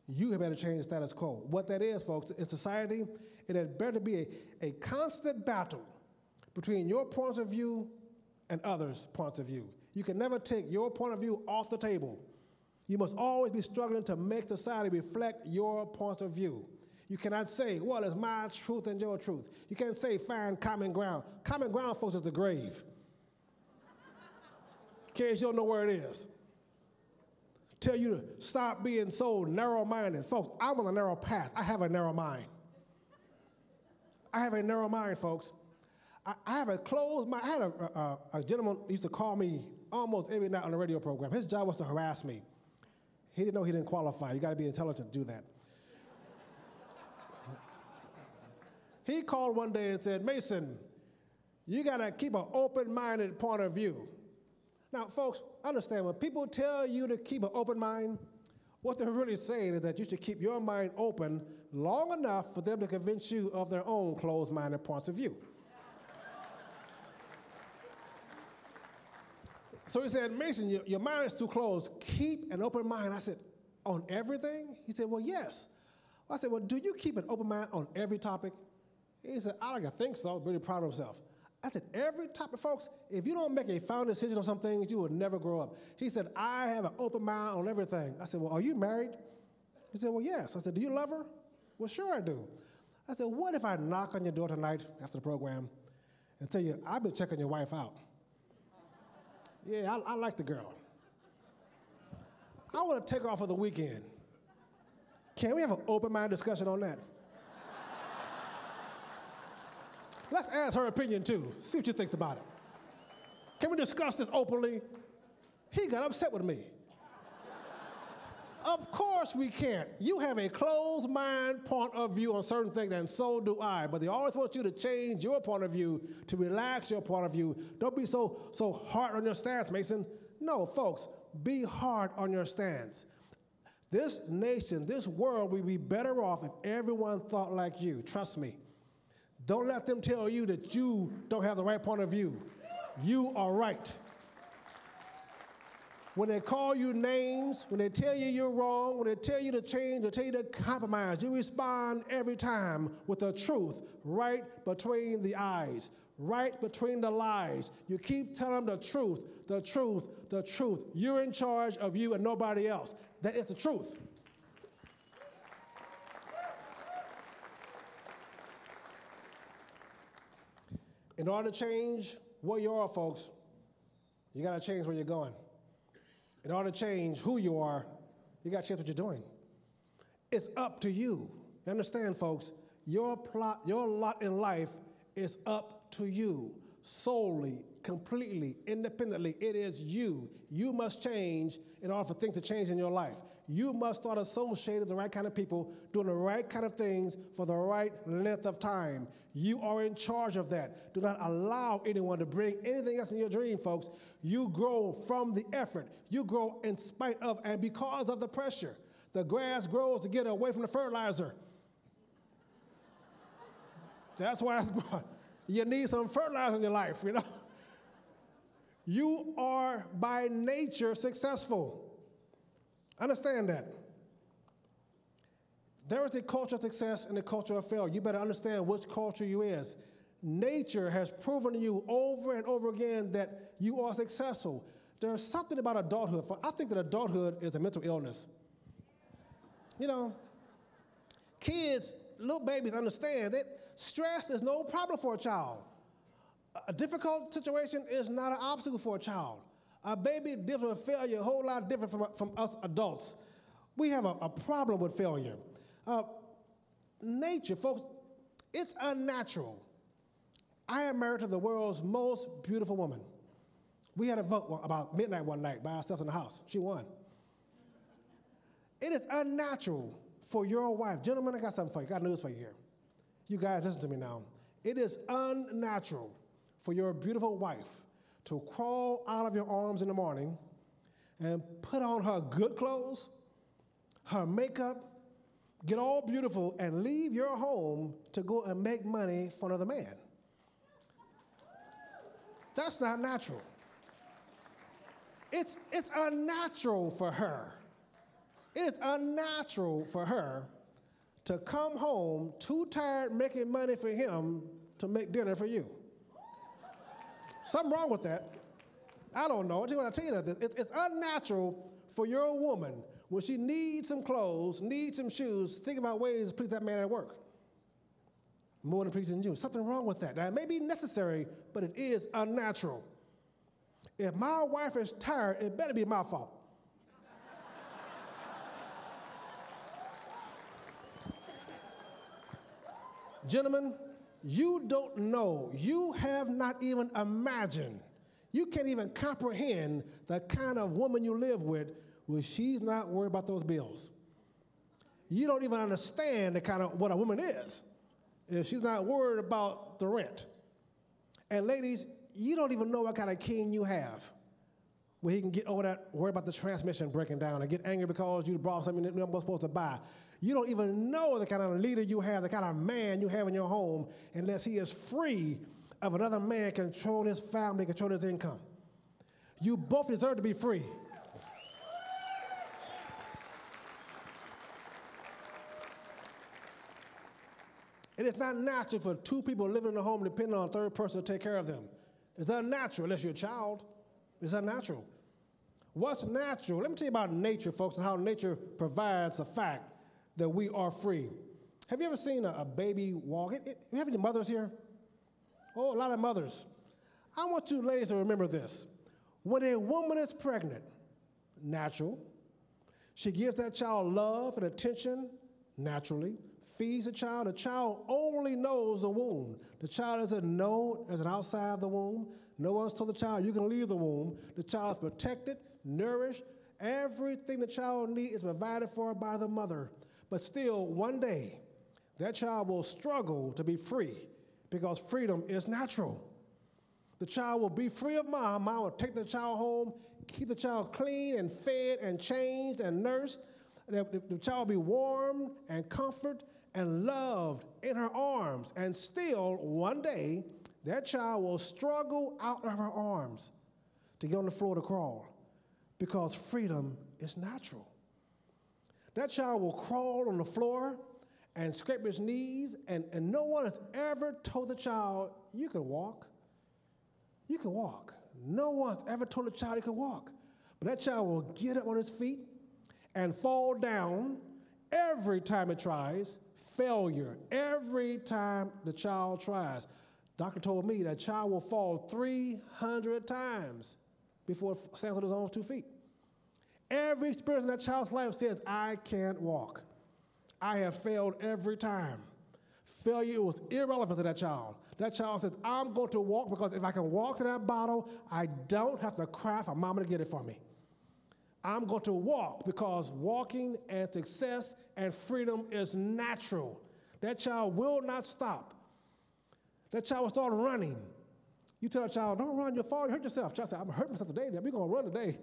You had better change the status quo. What that is, folks, in society, it had better be a constant battle between your points of view and others' points of view. You can never take your point of view off the table. You must always be struggling to make society reflect your points of view. You cannot say, well, it's my truth and your truth. You can't say find common ground. Common ground, folks, is the grave. In case you don't know where it is. Tell you to stop being so narrow-minded. Folks, I'm on a narrow path. I have a narrow mind. I have a narrow mind, folks. I have a closed mind. I had a gentleman used to call me almost every night on the radio program. His job was to harass me. He didn't know he didn't qualify. You got to be intelligent to do that. He called one day and said, Mason, you got to keep an open-minded point of view. Now, folks, understand, when people tell you to keep an open mind, what they're really saying is that you should keep your mind open long enough for them to convince you of their own closed-minded points of view. So he said, Mason, your mind is too closed. Keep an open mind. I said, on everything? He said, well, yes. I said, well, do you keep an open mind on every topic? He said, I don't think so. Really proud of himself. I said, every topic, folks, if you don't make a final decision on some things, you will never grow up. He said, I have an open mind on everything. I said, well, are you married? He said, well, yes. I said, do you love her? Well, sure I do. I said, what if I knock on your door tonight after the program and tell you, I've been checking your wife out? Yeah, I like the girl. I want to take her off for the weekend. Can we have an open-minded discussion on that? Let's ask her opinion too. See what she thinks about it. Can we discuss this openly? He got upset with me. Of course we can't. You have a closed mind point of view on certain things, and so do I. But they always want you to change your point of view, to relax your point of view. Don't be so hard on your stance, Mason. No, folks, be hard on your stance. This nation, this world would be better off if everyone thought like you. Trust me. Don't let them tell you that you don't have the right point of view. You are right. When they call you names, when they tell you you're wrong, when they tell you to change or tell you to compromise, you respond every time with the truth right between the eyes, right between the lies. You keep telling them the truth, the truth, the truth. You're in charge of you and nobody else. That is the truth. In order to change where you are, folks, you got to change where you're going. In order to change who you are, you got to change what you're doing. It's up to you. Understand, folks, your lot in life is up to you. Solely, completely, independently, it is you. You must change in order for things to change in your life. You must start associating with the right kind of people, doing the right kind of things for the right length of time. You are in charge of that. Do not allow anyone to bring anything else in your dream, folks. You grow from the effort. You grow in spite of and because of the pressure. The grass grows to get away from the fertilizer. That's why it's growing. You need some fertilizer in your life, you know. You are by nature successful. Understand that. There is a culture of success and a culture of failure. You better understand which culture you is. Nature has proven to you over and over again that you are successful. There's something about adulthood. I think that adulthood is a mental illness. You know, kids, little babies understand that stress is no problem for a child. A difficult situation is not an obstacle for a child. A baby deals with failure a whole lot different from us adults. We have a problem with failure. Nature, folks, it's unnatural. I am married to the world's most beautiful woman. We had a vote about midnight one night by ourselves in the house. She won. It is unnatural for your wife. Gentlemen, I got something for you. I got news for you here. You guys, listen to me now. It is unnatural for your beautiful wife to crawl out of your arms in the morning and put on her good clothes, her makeup, get all beautiful, and leave your home to go and make money for another man. That's not natural. It's unnatural for her. It's unnatural for her to come home too tired making money for him to make dinner for you. Something wrong with that. I don't know. I tell you that it's unnatural for your woman when she needs some clothes, needs some shoes, think about ways to please that man at work more than pleasing you. Something wrong with that. Now, it may be necessary, but it is unnatural. If my wife is tired, it better be my fault. Gentlemen, you don't know, you have not even imagined, you can't even comprehend the kind of woman you live with when she's not worried about those bills. You don't even understand the kind of what a woman is if she's not worried about the rent. And ladies, you don't even know what kind of king you have where he can get over that, worry about the transmission breaking down and get angry because you brought something that you're not supposed to buy. You don't even know the kind of leader you have, the kind of man you have in your home, unless he is free of another man controlling his family, controlling his income. You both deserve to be free. It is not natural for two people living in a home depending on a third person to take care of them. It's unnatural unless you're a child. It's unnatural. What's natural? Let me tell you about nature, folks, and how nature provides the fact that we are free. Have you ever seen a baby walk? You have any mothers here? Oh, a lot of mothers. I want you ladies to remember this. When a woman is pregnant, natural. She gives that child love and attention naturally, feeds the child only knows the womb. The child doesn't know there's an outside of the womb. No one's told the child you can leave the womb. The child is protected, nourished. Everything the child needs is provided for by the mother. But still, one day, that child will struggle to be free because freedom is natural. The child will be free of mom. Mom will take the child home, keep the child clean and fed and changed and nursed. The child will be warm and comforted and loved in her arms. And still, one day, that child will struggle out of her arms to get on the floor to crawl because freedom is natural. That child will crawl on the floor and scrape his knees, and no one has ever told the child, you can walk. You can walk. No one's ever told the child he can walk. But that child will get up on his feet and fall down every time it tries. Failure every time the child tries. Doctor told me that child will fall 300 times before it stands on his own 2 feet. Every experience in that child's life says, I can't walk. I have failed every time. Failure was irrelevant to that child. That child says, I'm going to walk because if I can walk to that bottle, I don't have to cry for mama to get it for me. I'm going to walk because walking and success and freedom is natural. That child will not stop. That child will start running. You tell that child, don't run, you'll fall, you hurt yourself. Child said, I'm hurt myself today, we're going to run today.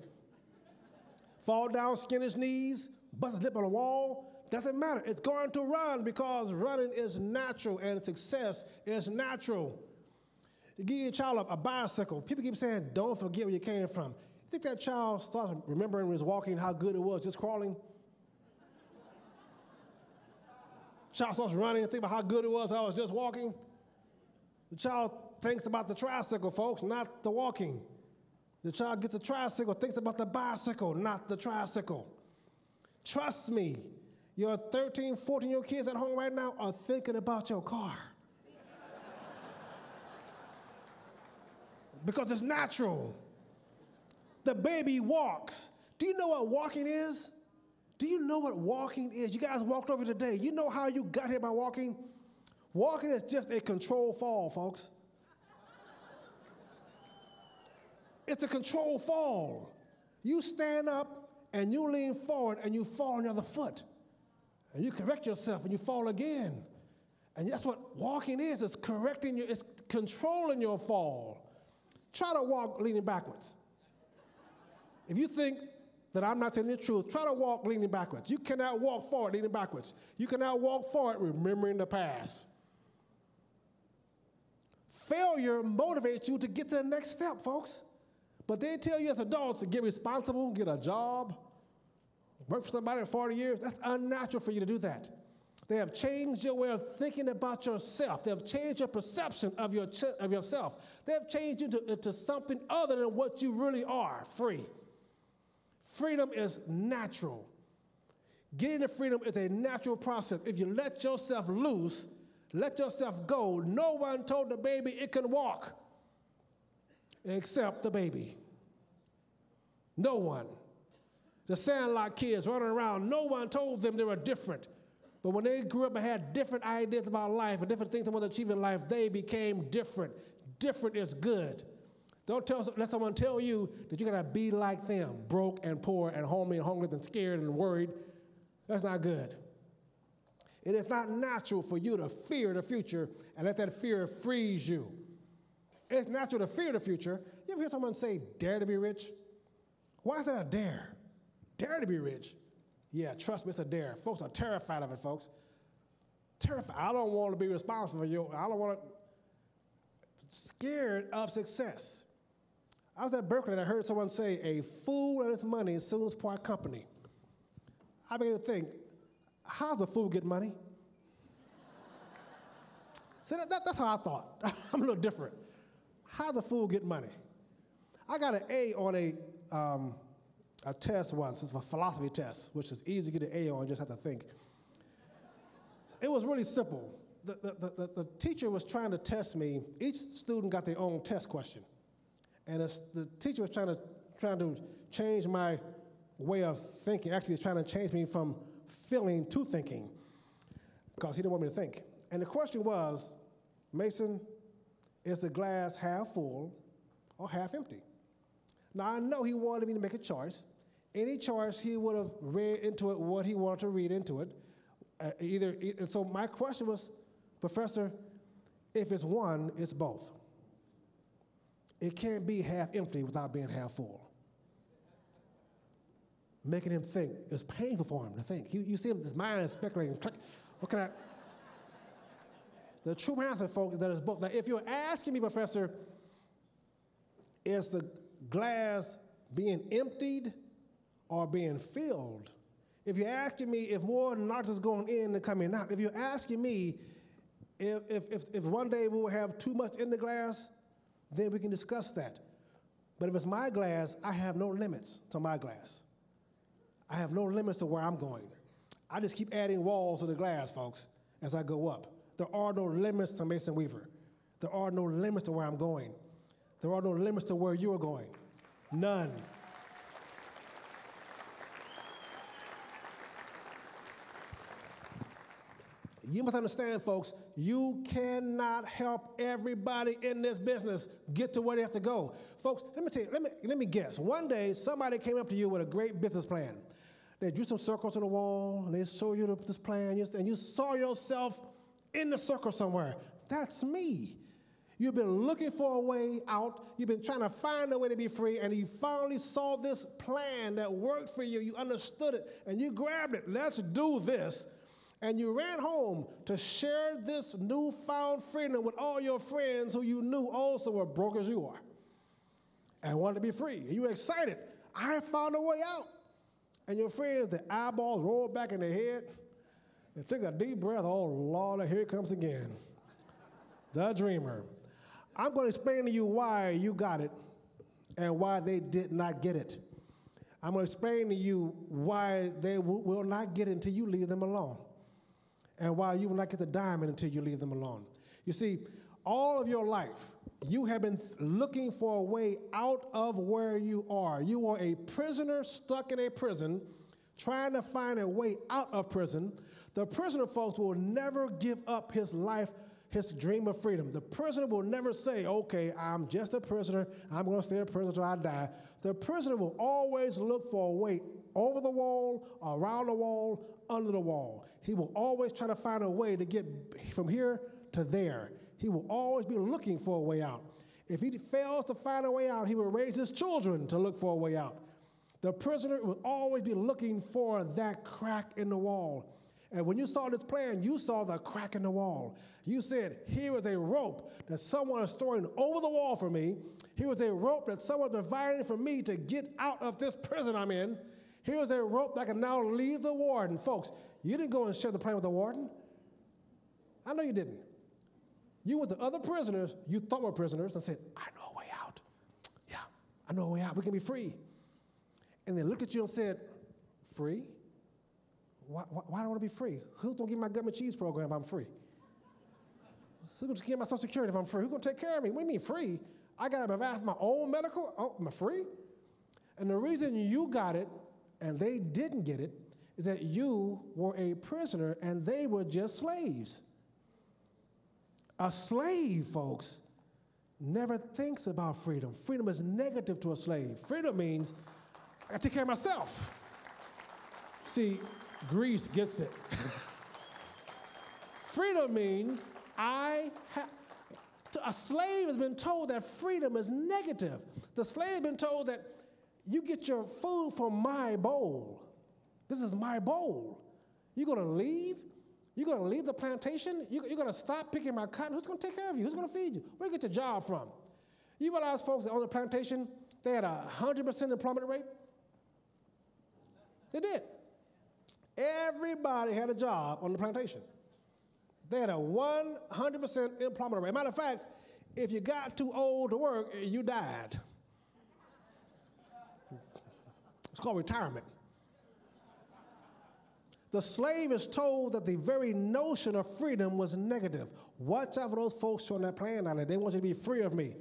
Fall down, skin his knees, bust his lip on the wall. Doesn't matter. It's going to run because running is natural and success is natural. You give your child a bicycle. People keep saying, don't forget where you came from. You think that child starts remembering when he was walking how good it was just crawling? Child starts running and think about how good it was I was just walking. The child thinks about the tricycle, folks, not the walking. The child gets a tricycle, thinks about the bicycle, not the tricycle. Trust me. Your 13, 14-year-old kids at home right now are thinking about your car. Because it's natural. The baby walks. Do you know what walking is? Do you know what walking is? You guys walked over today. You know how you got here by walking? Walking is just a controlled fall, folks. It's a controlled fall. You stand up and you lean forward and you fall on the other foot. And you correct yourself and you fall again. And that's what walking is. It's correcting you, it's controlling your fall. Try to walk leaning backwards. If you think that I'm not telling you the truth, try to walk leaning backwards. You cannot walk forward leaning backwards. You cannot walk forward remembering the past. Failure motivates you to get to the next step, folks. But they tell you as adults to get responsible, get a job, work for somebody for 40 years. That's unnatural for you to do that. They have changed your way of thinking about yourself. They have changed your perception of yourself. They have changed you into something other than what you really are, free. Freedom is natural. Getting to freedom is a natural process. If you let yourself loose, let yourself go, no one told the baby it can walk except the baby. No one. The Sandlot kids running around, no one told them they were different. But when they grew up and had different ideas about life and different things they wanted to achieve in life, they became different. Different is good. Don't let someone tell you that you're going to be like them, broke and poor and homely and homeless and scared and worried. That's not good. It is not natural for you to fear the future and let that fear freeze you. It's natural to fear the future. You ever hear someone say, dare to be rich? Why is that a dare? Dare to be rich? Yeah, trust me, it's a dare. Folks are terrified of it, folks. Terrified. I don't want to be responsible for you. I don't want to. Scared of success. I was at Berkeley and I heard someone say, a fool and his money soon part company. I began to think, how does a fool get money? See, that's how I thought. I'm a little different. How does a fool get money? I got an A on a test once. It's a philosophy test, which is easy to get an A on, you just have to think. It was really simple. The teacher was trying to test me. Each student got their own test question. And the teacher was trying to change my way of thinking. Actually, he was trying to change me from feeling to thinking, because he didn't want me to think. And the question was, Mason, is the glass half full or half empty? Now, I know he wanted me to make a choice. Any choice, he would have read into it what he wanted to read into it. And so my question was, Professor, if it's one, it's both. It can't be half empty without being half full. Making him think. It's painful for him to think. You see him, his mind is speculating. What can I? The true answer, folks, is that it's both. Now, if you're asking me, Professor, is the glass being emptied or being filled? If you're asking me if more knowledge is going in than coming out, if you're asking me if one day we will have too much in the glass, then we can discuss that. But if it's my glass, I have no limits to my glass. I have no limits to where I'm going. I just keep adding walls to the glass, folks, as I go up. There are no limits to Mason Weaver. There are no limits to where I'm going. There are no limits to where you are going. None. You must understand, folks, you cannot help everybody in this business get to where they have to go. Folks, let me tell you, let me guess. One day, somebody came up to you with a great business plan. They drew some circles on the wall, and they showed you this plan, and you saw yourself in the circle somewhere. That's me. You've been looking for a way out. You've been trying to find a way to be free, and you finally saw this plan that worked for you. You understood it, and you grabbed it. Let's do this. And you ran home to share this newfound freedom with all your friends who you knew also were broke as you are and wanted to be free. And you were excited. I found a way out. And your friends, the eyeballs rolled back in their head and took a deep breath. Oh, Lord, here it comes again. The dreamer. I'm going to explain to you why you got it and why they did not get it. I'm going to explain to you why they will not get it until you leave them alone. And why you will not get the diamond until you leave them alone. You see, all of your life, you have been looking for a way out of where you are. You are a prisoner stuck in a prison, trying to find a way out of prison. The prisoner, folks, will never give up his life, his dream of freedom. The prisoner will never say, okay, I'm just a prisoner. I'm going to stay a prisoner until I die. The prisoner will always look for a way over the wall, around the wall, under the wall. He will always try to find a way to get from here to there. He will always be looking for a way out. If he fails to find a way out, he will raise his children to look for a way out. The prisoner will always be looking for that crack in the wall. And when you saw this plan, you saw the crack in the wall. You said, here is a rope that someone is throwing over the wall for me. Here is a rope that someone is providing for me to get out of this prison I'm in. Here's a rope that can now leave the warden. Folks, you didn't go and share the plan with the warden. I know you didn't. You went to other prisoners you thought were prisoners and said, I know a way out. Yeah, I know a way out. We can be free. And they looked at you and said, free? Why do I want to be free? Who's going to give me my government cheese program if I'm free? Who's going to give my Social Security if I'm free? Who's going to take care of me? What do you mean free? I got to provide for my own medical? Oh, am I free? And the reason you got it and they didn't get it is that you were a prisoner and they were just slaves. A slave, folks, never thinks about freedom. Freedom is negative to a slave. Freedom means I take care of myself. See, Greece gets it. Freedom means a slave has been told that freedom is negative. The slave has been told that you get your food from my bowl. This is my bowl. You're going to leave? You're going to leave the plantation? You're going to stop picking my cotton? Who's going to take care of you? Who's going to feed you? Where do you get your job from? You realize, folks, that on the plantation, they had a 100% employment rate? They did. Everybody had a job on the plantation. They had a 100% employment rate. Matter of fact, if you got too old to work, you died. It's called retirement. The slave is told that the very notion of freedom was negative. Watch out for those folks showing that plan out there. They want you to be free of me.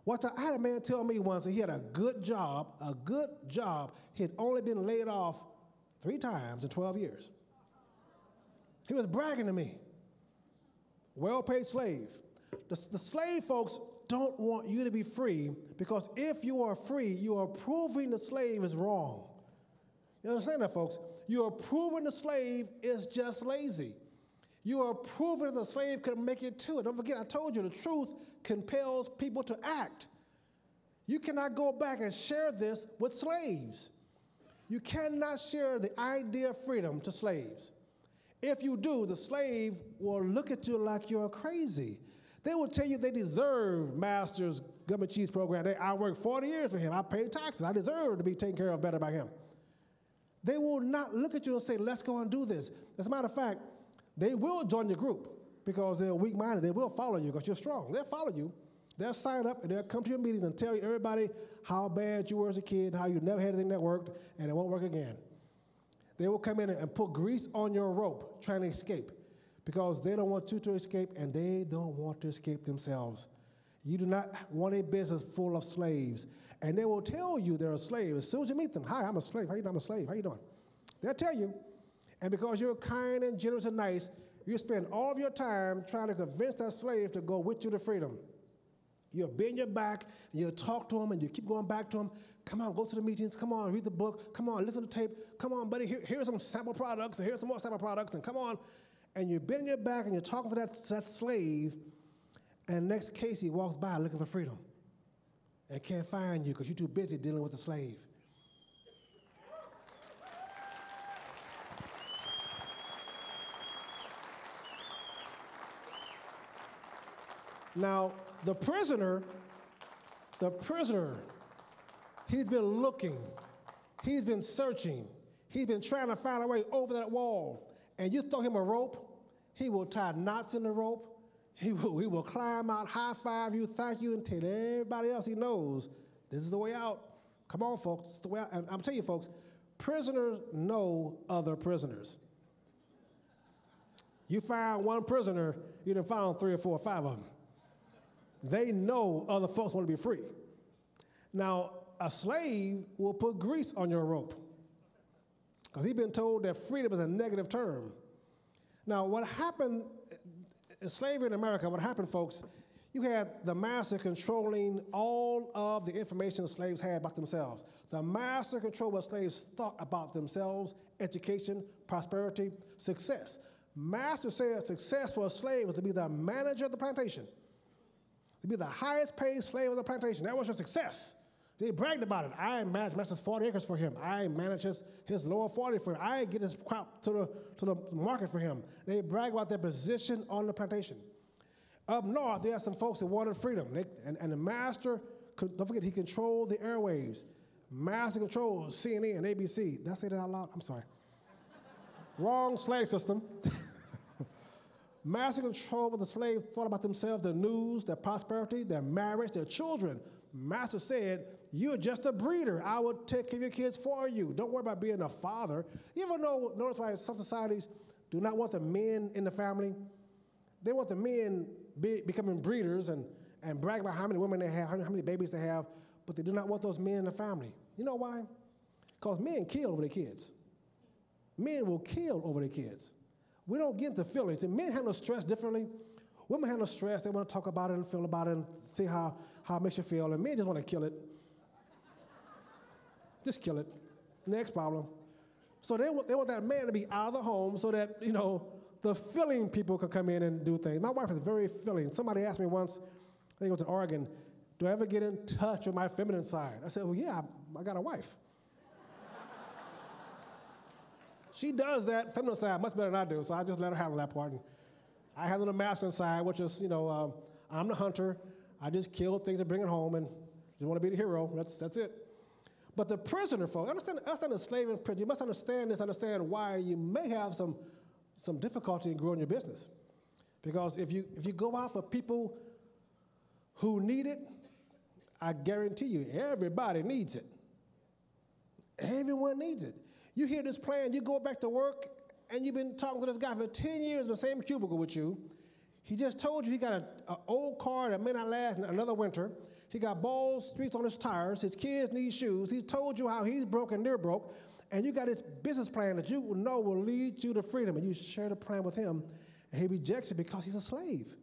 I had a man tell me once that he had a good job. He had only been laid off 3 times in 12 years. He was bragging to me. Well-paid slave. The slave folks don't want you to be free, because if you are free, you are proving the slave is wrong. You understand that, folks? You are proving the slave is just lazy. You are proving the slave could make it to it. Don't forget, I told you the truth compels people to act. You cannot go back and share this with slaves. You cannot share the idea of freedom to slaves. If you do, the slave will look at you like you're crazy. They will tell you they deserve master's government cheese program. I worked 40 years for him. I paid taxes. I deserve to be taken care of better by him. They will not look at you and say, let's go and do this. As a matter of fact, they will join your group because they're weak-minded. They will follow you because you're strong. They'll follow you. They'll sign up and they'll come to your meetings and tell everybody how bad you were as a kid, how you never had anything that worked, and it won't work again. They will come in and put grease on your rope trying to escape because they don't want you to escape and they don't want to escape themselves. You do not want a business full of slaves. And they will tell you they're a slave. As soon as you meet them, hi, I'm a slave. How you doing? I'm a slave. How you doing? They'll tell you. And because you're kind and generous and nice, you spend all of your time trying to convince that slave to go with you to freedom. You'll bend your back, and you'll talk to him, and you keep going back to him. Come on, go to the meetings. Come on, read the book. Come on, listen to the tape. Come on, buddy, here's some sample products, and here's some more sample products, and come on. And you're bending your back, and you're talking to that slave, and next case he walks by looking for freedom and can't find you because you're too busy dealing with the slave. Now, the prisoner, he's been looking, he's been searching, he's been trying to find a way over that wall. And you throw him a rope, he will tie knots in the rope, he will climb out, high five you, thank you, and tell everybody else he knows, this is the way out. Come on, folks, this is the way out. And I'm telling you, folks, prisoners know other prisoners. You find one prisoner, you done found 3 or 4 or 5 of them. They know other folks want to be free. Now, a slave will put grease on your rope because he's been told that freedom is a negative term. Now, what happened in slavery in America, what happened, folks, you had the master controlling all of the information the slaves had about themselves. The master controlled what slaves thought about themselves, education, prosperity, success. Master said success for a slave was to be the manager of the plantation, to be the highest paid slave of the plantation. That was your success. They bragged about it. I managed master's 40 acres for him. I managed his lower 40 for him. I get his crop to the market for him. They brag about their position on the plantation. Up north, there are some folks that wanted freedom. And the master, don't forget, he controlled the airwaves. Master controlled CNN, ABC. Did I say that out loud? I'm sorry. Wrong slave system. Master controlled what the slave thought about themselves, their news, their prosperity, their marriage, their children. Master said, you're just a breeder. I will take care of your kids for you. Don't worry about being a father. You ever notice why some societies do not want the men in the family? They want the men becoming breeders and brag about how many women they have, how many babies they have, but they do not want those men in the family. You know why? Because men kill over their kids. Men will kill over their kids. We don't get into feelings. And men handle stress differently. Women handle stress. They want to talk about it and feel about it and see how it makes you feel. And men just want to kill it. Just kill it. Next problem. So they want that man to be out of the home so that, the feeling people can come in and do things. My wife is very feeling. Somebody asked me once, I think it was in Oregon, do I ever get in touch with my feminine side? I said, well, yeah, I got a wife. She does that feminine side much better than I do, so I just let her handle that part. And I handle the masculine side, which is, I'm the hunter. I just kill things and bring it home and just want to be the hero. That's it. But the prisoner, folks, understand the slave and prison. You must understand why you may have some difficulty in growing your business. Because if you go out for people who need it, I guarantee you, everybody needs it. Everyone needs it. You hear this plan, you go back to work, and you've been talking to this guy for 10 years in the same cubicle with you. He just told you he got an old car that may not last another winter. He got bald streaks on his tires. His kids need shoes. He told you how he's broke and they're broke. And you got this business plan that you know will lead you to freedom. And you share the plan with him. And he rejects it because he's a slave.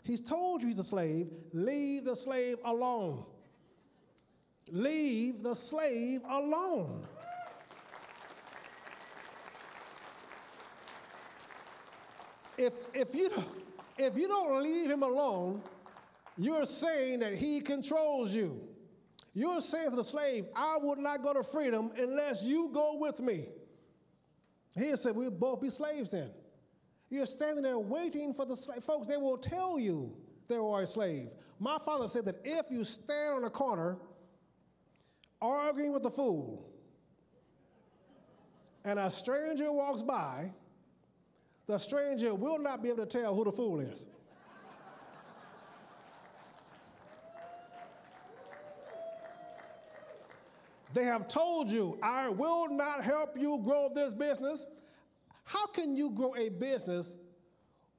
He's told you he's a slave. Leave the slave alone. Leave the slave alone. If you don't leave him alone, you're saying that he controls you. You're saying to the slave, I would not go to freedom unless you go with me. He said, we'll both be slaves then. You're standing there waiting for the slave. Folks, they will tell you they are a slave. My father said that if you stand on a corner arguing with a fool and a stranger walks by, the stranger will not be able to tell who the fool is. They have told you, I will not help you grow this business. How can you grow a business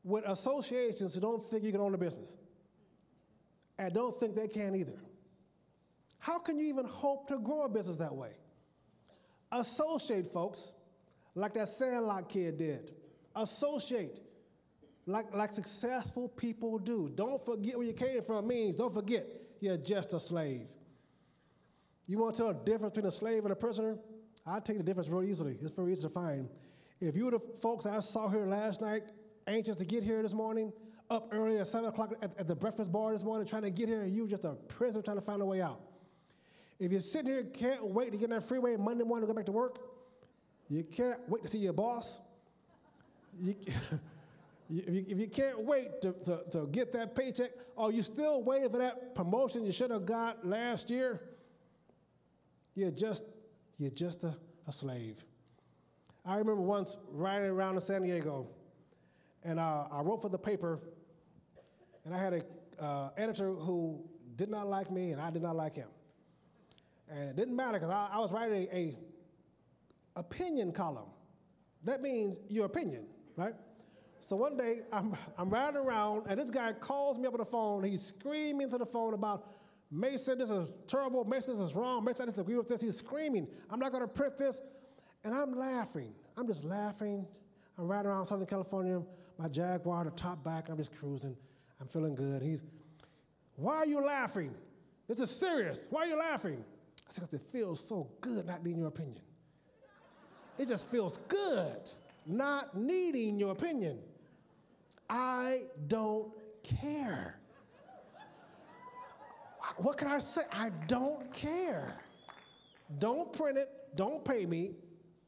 with associations who don't think you can own a business and don't think they can either? How can you even hope to grow a business that way? Associate, folks, like that Sandlot kid did. Associate like successful people do. Don't forget where you came from means. Don't forget you're just a slave. You want to tell the difference between a slave and a prisoner? I'll tell you the difference real easily. It's very easy to find. If you were the folks I saw here last night, anxious to get here this morning, up early at 7 o'clock at the breakfast bar this morning trying to get here, and you were just a prisoner trying to find a way out. If you're sitting here and can't wait to get on that freeway Monday morning to go back to work, you can't wait to see your boss, if you can't wait to get that paycheck, or you still waiting for that promotion you should have got last year, you're just a slave. I remember once riding around in San Diego, and I wrote for the paper, and I had an editor who did not like me, and I did not like him. And it didn't matter, because I was writing a opinion column. That means your opinion, right? So one day, I'm riding around, and this guy calls me up on the phone. He's screaming into the phone about, Mason, this is terrible. Mason, this is wrong. Mason, I disagree with this. He's screaming. I'm not going to print this. And I'm laughing. I'm just laughing. I'm riding around Southern California, my Jaguar, the top back. I'm just cruising. I'm feeling good. Why are you laughing? This is serious. Why are you laughing? I said, because it feels so good not needing your opinion. It just feels good not needing your opinion. I don't care. What can I say? I don't care. Don't print it. Don't pay me.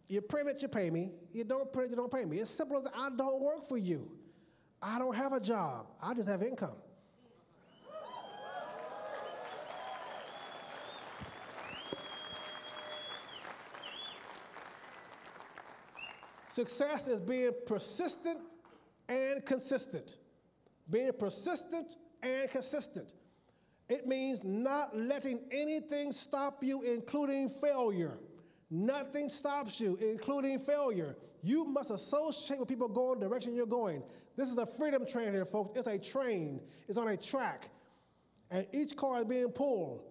You print it, you pay me. You don't print it, you don't pay me. It's simple as I don't work for you. I don't have a job. I just have income. Success is being persistent and consistent. Being persistent and consistent. It means not letting anything stop you, including failure. Nothing stops you, including failure. You must associate with people going the direction you're going. This is a freedom train here, folks. It's a train. It's on a track. And each car is being pulled.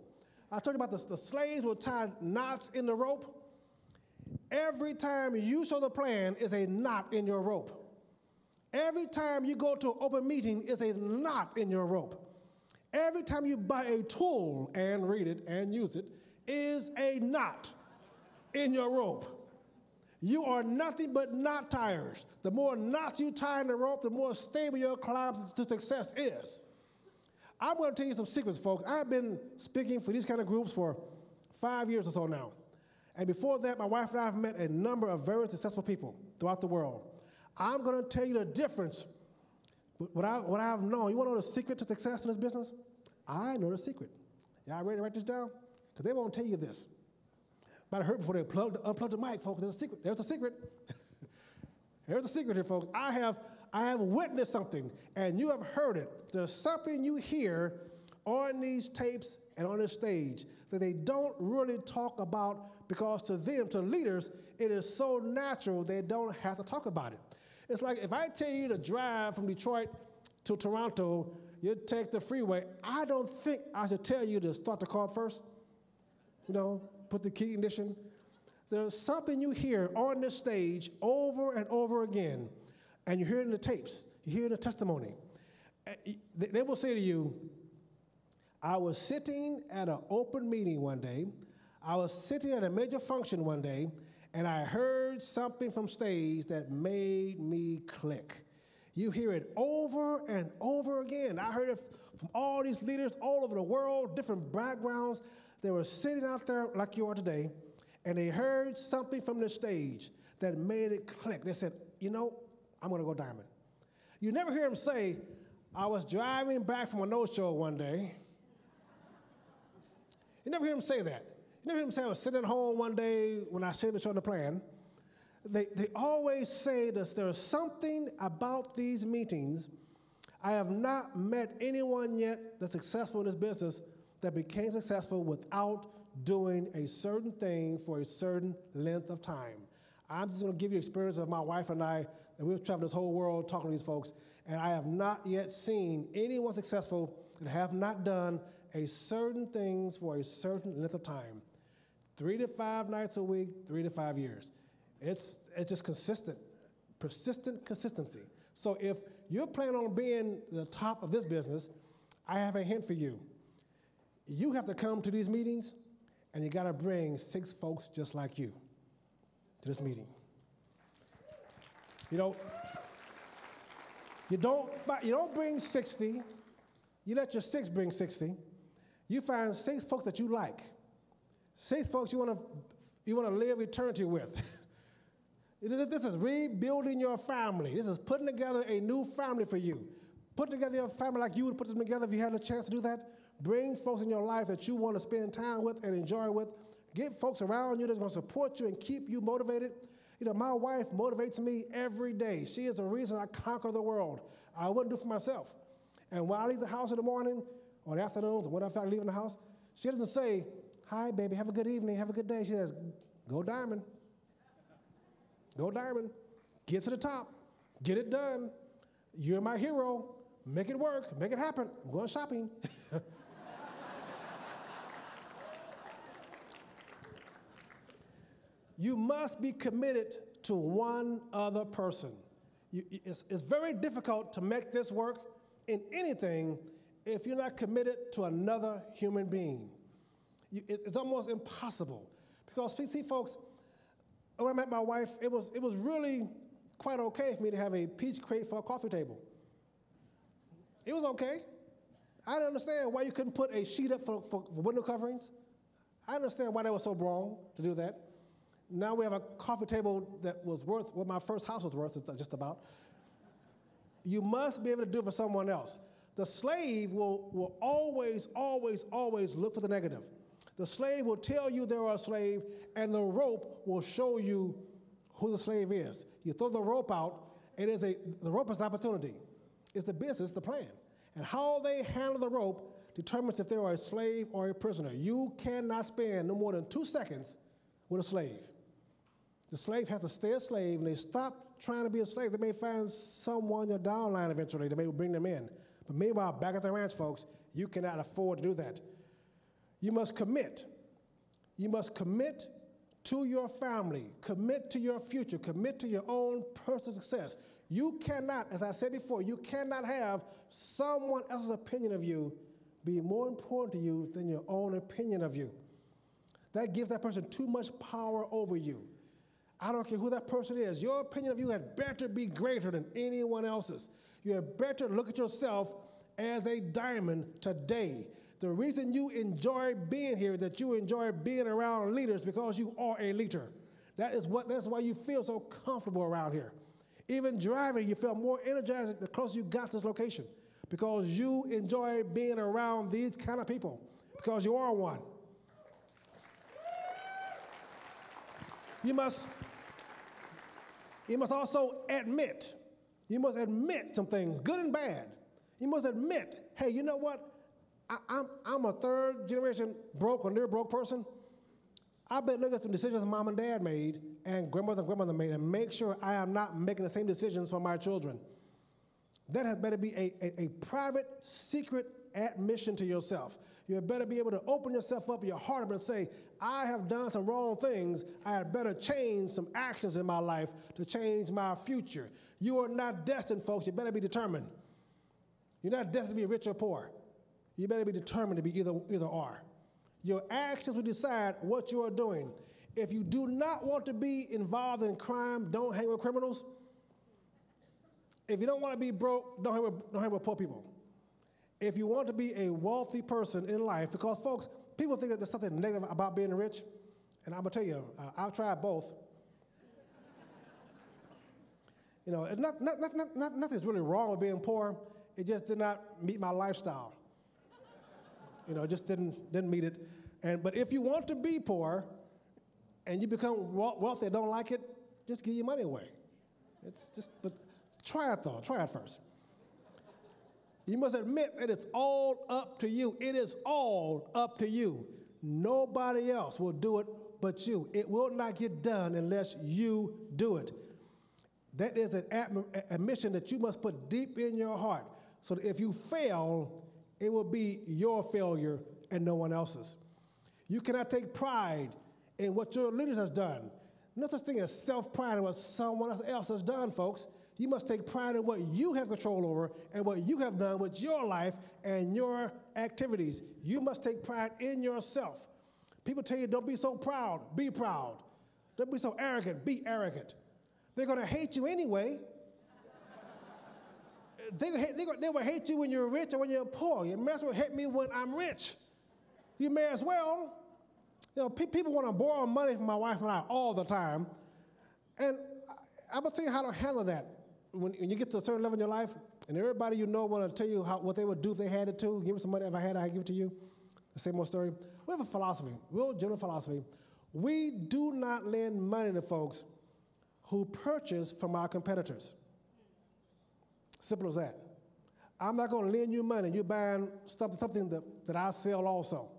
I told you about the slaves will tie knots in the rope. Every time you show the plan is a knot in your rope. Every time you go to an open meeting is a knot in your rope. Every time you buy a tool and read it and use it is a knot in your rope. You are nothing but knot tires. The more knots you tie in the rope, the more stable your climb to success is. I'm going to tell you some secrets, folks. I've been speaking for these kind of groups for 5 years or so now. And before that, my wife and I have met a number of very successful people throughout the world. I'm going to tell you the difference. What I've known. You want to know the secret to success in this business? I know the secret. Y'all ready to write this down? Because they won't tell you this. Might have heard before they unplug the mic, folks. There's a secret. There's a secret. There's a secret here, folks. I have witnessed something, and you have heard it. There's something you hear on these tapes and on this stage that they don't really talk about, because to them, to leaders, it is so natural they don't have to talk about it. It's like if I tell you to drive from Detroit to Toronto, you take the freeway. I don't think I should tell you to start the car first. Put the key ignition. There's something you hear on this stage over and over again, and you hear it in the tapes, you hear it in the testimony. They will say to you, I was sitting at an open meeting one day, I was sitting at a major function one day, and I heard something from stage that made me click. You hear it over and over again. I heard it from all these leaders all over the world, different backgrounds. They were sitting out there like you are today, and they heard something from the stage that made it click. They said, I'm going to go diamond. You never hear them say, I was driving back from a no-show one day. You never hear them say that. You never hear them say, I was sitting at home one day when I should have shown the plan. They always say this, there's something about these meetings. I have not met anyone yet that's successful in this business that became successful without doing a certain thing for a certain length of time. I'm just going to give you experience of my wife and I, and we've traveled this whole world talking to these folks, and I have not yet seen anyone successful that have not done a certain things for a certain length of time. 3 to 5 nights a week, 3 to 5 years. It's just consistent, persistent consistency. So if you're planning on being the top of this business, I have a hint for you. You have to come to these meetings, and you got to bring 6 folks just like you to this meeting. You don't bring 60. You let your 6 bring 60. You find 6 folks that you like. 6 folks you want to live eternity with. This is rebuilding your family. This is putting together a new family for you. Put together your family like you would put them together if you had a chance to do that. Bring folks in your life that you want to spend time with and enjoy with. Get folks around you that's going to support you and keep you motivated. My wife motivates me every day. She is the reason I conquer the world. I wouldn't do it for myself. And when I leave the house in the morning or the afternoons, or whenever I leave the house, she doesn't say, hi, baby, have a good evening, have a good day. She says, go diamond. Go diamond. Get to the top. Get it done. You're my hero. Make it work. Make it happen. I'm going shopping. You must be committed to one other person. It's very difficult to make this work in anything if you're not committed to another human being. It's almost impossible. Because, see, folks, when I met my wife, it was really quite okay for me to have a peach crate for a coffee table. It was okay. I didn't understand why you couldn't put a sheet up for window coverings. I didn't understand why that was so wrong to do that. Now we have a coffee table that was worth what my first house was worth, just about. You must be able to do it for someone else. The slave will always, always, always look for the negative. The slave will tell you they're a slave, and the rope will show you who the slave is. You throw the rope out, the rope is an opportunity. It's the business, the plan. And how they handle the rope determines if they are a slave or a prisoner. You cannot spend no more than 2 seconds with a slave. The slave has to stay a slave, and they stop trying to be a slave. They may find someone in their downline eventually that may bring them in. But meanwhile, back at the ranch, folks, you cannot afford to do that. You must commit. You must commit to your family, commit to your future, commit to your own personal success. You cannot, as I said before, you cannot have someone else's opinion of you be more important to you than your own opinion of you. That gives that person too much power over you. I don't care who that person is. Your opinion of you had better be greater than anyone else's. You had better look at yourself as a diamond today. The reason you enjoy being here, that you enjoy being around leaders, because you are a leader. That's why you feel so comfortable around here. Even driving, you feel more energized the closer you got to this location, because you enjoy being around these kind of people, because you are one. You must also admit. You must admit some things, good and bad. You must admit, hey, you know what? I'm a third generation broke or near broke person. I better look at some decisions mom and dad made and grandmother made and make sure I am not making the same decisions for my children. That has better be a private, secret admission to yourself. You better be able to open yourself up, your heart up, and say, I have done some wrong things. I had better change some actions in my life to change my future. You are not destined, folks. You better be determined. You're not destined to be rich or poor. You better be determined to be either or. Your actions will decide what you are doing. If you do not want to be involved in crime, don't hang with criminals. If you don't want to be broke, don't hang with poor people. If you want to be a wealthy person in life, because folks, people think that there's something negative about being rich, and I'm gonna tell you, I've tried both. You know, nothing's really wrong with being poor. It just did not meet my lifestyle. You know, it just didn't meet it. But if you want to be poor, and you become wealthy and don't like it, just give your money away. But try it though. Try it first. You must admit that it's all up to you. It is all up to you. Nobody else will do it but you. It will not get done unless you do it. That is an admission that you must put deep in your heart, so that if you fail, it will be your failure and no one else's. You cannot take pride in what your leaders has done. No such thing as self-pride in what someone else has done, folks. You must take pride in what you have control over and what you have done with your life and your activities. You must take pride in yourself. People tell you, don't be so proud. Be proud. Don't be so arrogant. Be arrogant. They're going to hate you anyway. They will hate you when you're rich or when you're poor. You may as well hate me when I'm rich. You may as well. You know, people want to borrow money from my wife and I all the time. And I'm going to tell you how to handle that. When you get to a certain level in your life, and everybody you know want to tell you what they would do if they had it too. Give me some money. If I had it, I'd give it to you. The same old story. We have a philosophy, real general philosophy. We do not lend money to folks who purchase from our competitors. Simple as that. I'm not going to lend you money. You're buying something that I sell also.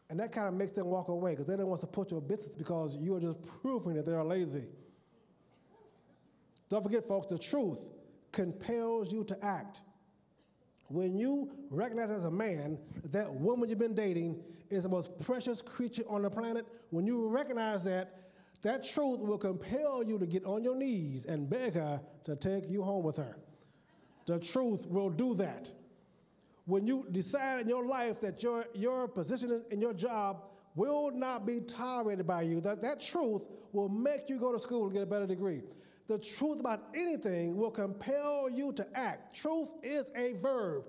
And that kind of makes them walk away because they don't want to support your business because you are just proving that they're lazy. Don't forget, folks, the truth compels you to act. When you recognize as a man that woman you've been dating is the most precious creature on the planet, when you recognize that, that truth will compel you to get on your knees and beg her to take you home with her. The truth will do that. When you decide in your life that your position in your job will not be tolerated by you, that truth will make you go to school and get a better degree. The truth about anything will compel you to act. Truth is a verb.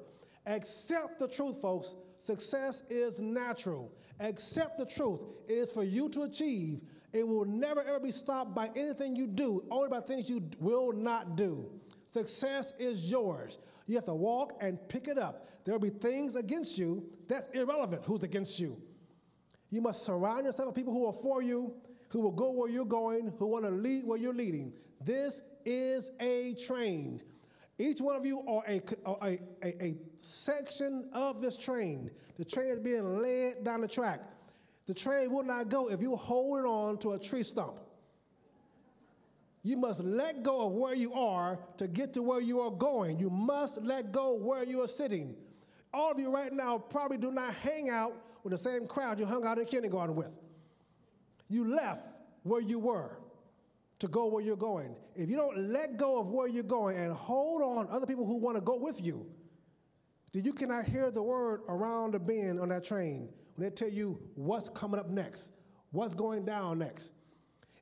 Accept the truth, folks. Success is natural. Accept the truth. It is for you to achieve. It will never, ever be stopped by anything you do, only by things you will not do. Success is yours. You have to walk and pick it up. There will be things against you. That's irrelevant who's against you. You must surround yourself with people who are for you, who will go where you're going, who want to lead where you're leading. This is a train. Each one of you are a section of this train. The train is being led down the track. The train will not go if you hold on to a tree stump. You must let go of where you are to get to where you are going. You must let go where you are sitting. All of you right now probably do not hang out with the same crowd you hung out in kindergarten with. You left where you were to go where you're going. If you don't let go of where you're going and hold on other people who want to go with you, then you cannot hear the word around the bend on that train when they tell you what's coming up next, what's going down next.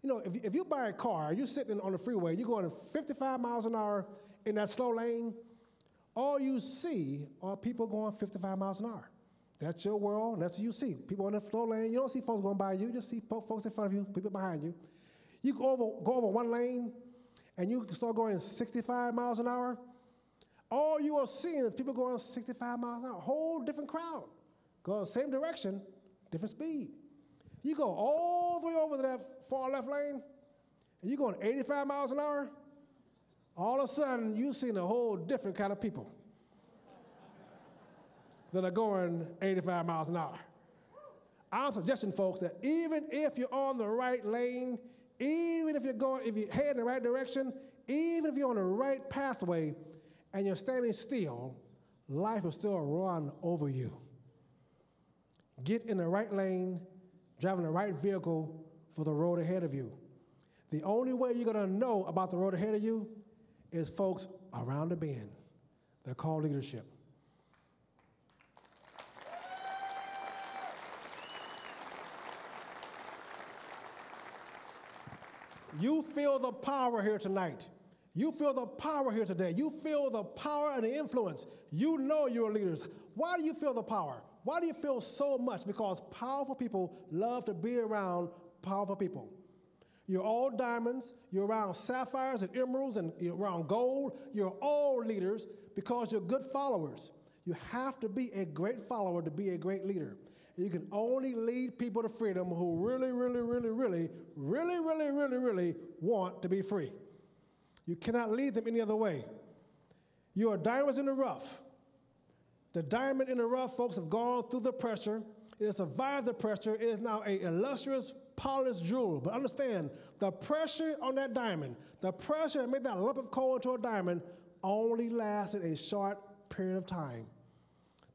You know, if you buy a car, you're sitting on the freeway, you're going 55 miles an hour in that slow lane, all you see are people going 55 miles an hour. That's your world, that's what you see. People in the slow lane, you don't see folks going by you, you just see folks in front of you, people behind you. You go over one lane, and you start going 65 miles an hour. All you are seeing is people going 65 miles an hour, a whole different crowd. Going the same direction, different speed. You go all the way over to that far left lane, and you're going 85 miles an hour, all of a sudden, you've seen a whole different kind of people that are going 85 miles an hour. I'm suggesting, folks, that even if you're on the right lane, even if you're heading in the right direction, even if you're on the right pathway, and you're standing still, life will still run over you. Get in the right lane, driving the right vehicle for the road ahead of you. The only way you're going to know about the road ahead of you is folks around the bend. They're called leadership. You feel the power here tonight. You feel the power here today. You feel the power and the influence. You know you're leaders. Why do you feel the power? Why do you feel so much? Because powerful people love to be around powerful people. You're all diamonds. You're around sapphires and emeralds, and you're around gold. You're all leaders because you're good followers. You have to be a great follower to be a great leader. You can only lead people to freedom who really want to be free. You cannot lead them any other way. You are diamonds in the rough. The diamond in the rough, folks, have gone through the pressure. It has survived the pressure. It is now an illustrious, polished jewel. But understand, the pressure on that diamond, the pressure that made that lump of coal into a diamond only lasted a short period of time.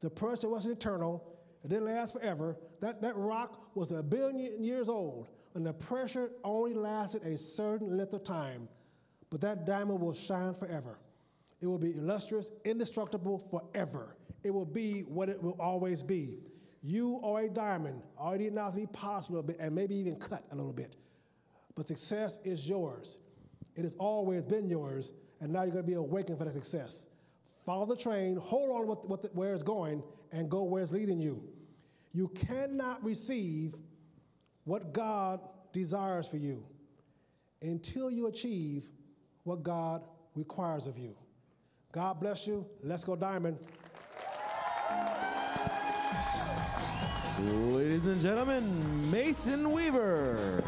The pressure wasn't eternal. It didn't last forever. That rock was 1 billion years old, and the pressure only lasted a certain length of time. But that diamond will shine forever. It will be illustrious, indestructible forever. It will be what it will always be. You are a diamond. All you need now is to be polished a little bit and maybe even cut a little bit. But success is yours. It has always been yours, and now you're going to be awakened for that success. Follow the train, hold on where it's going, and go where it's leading you. You cannot receive what God desires for you until you achieve what God requires of you. God bless you. Let's go Diamond. Ladies and gentlemen, Mason Weaver.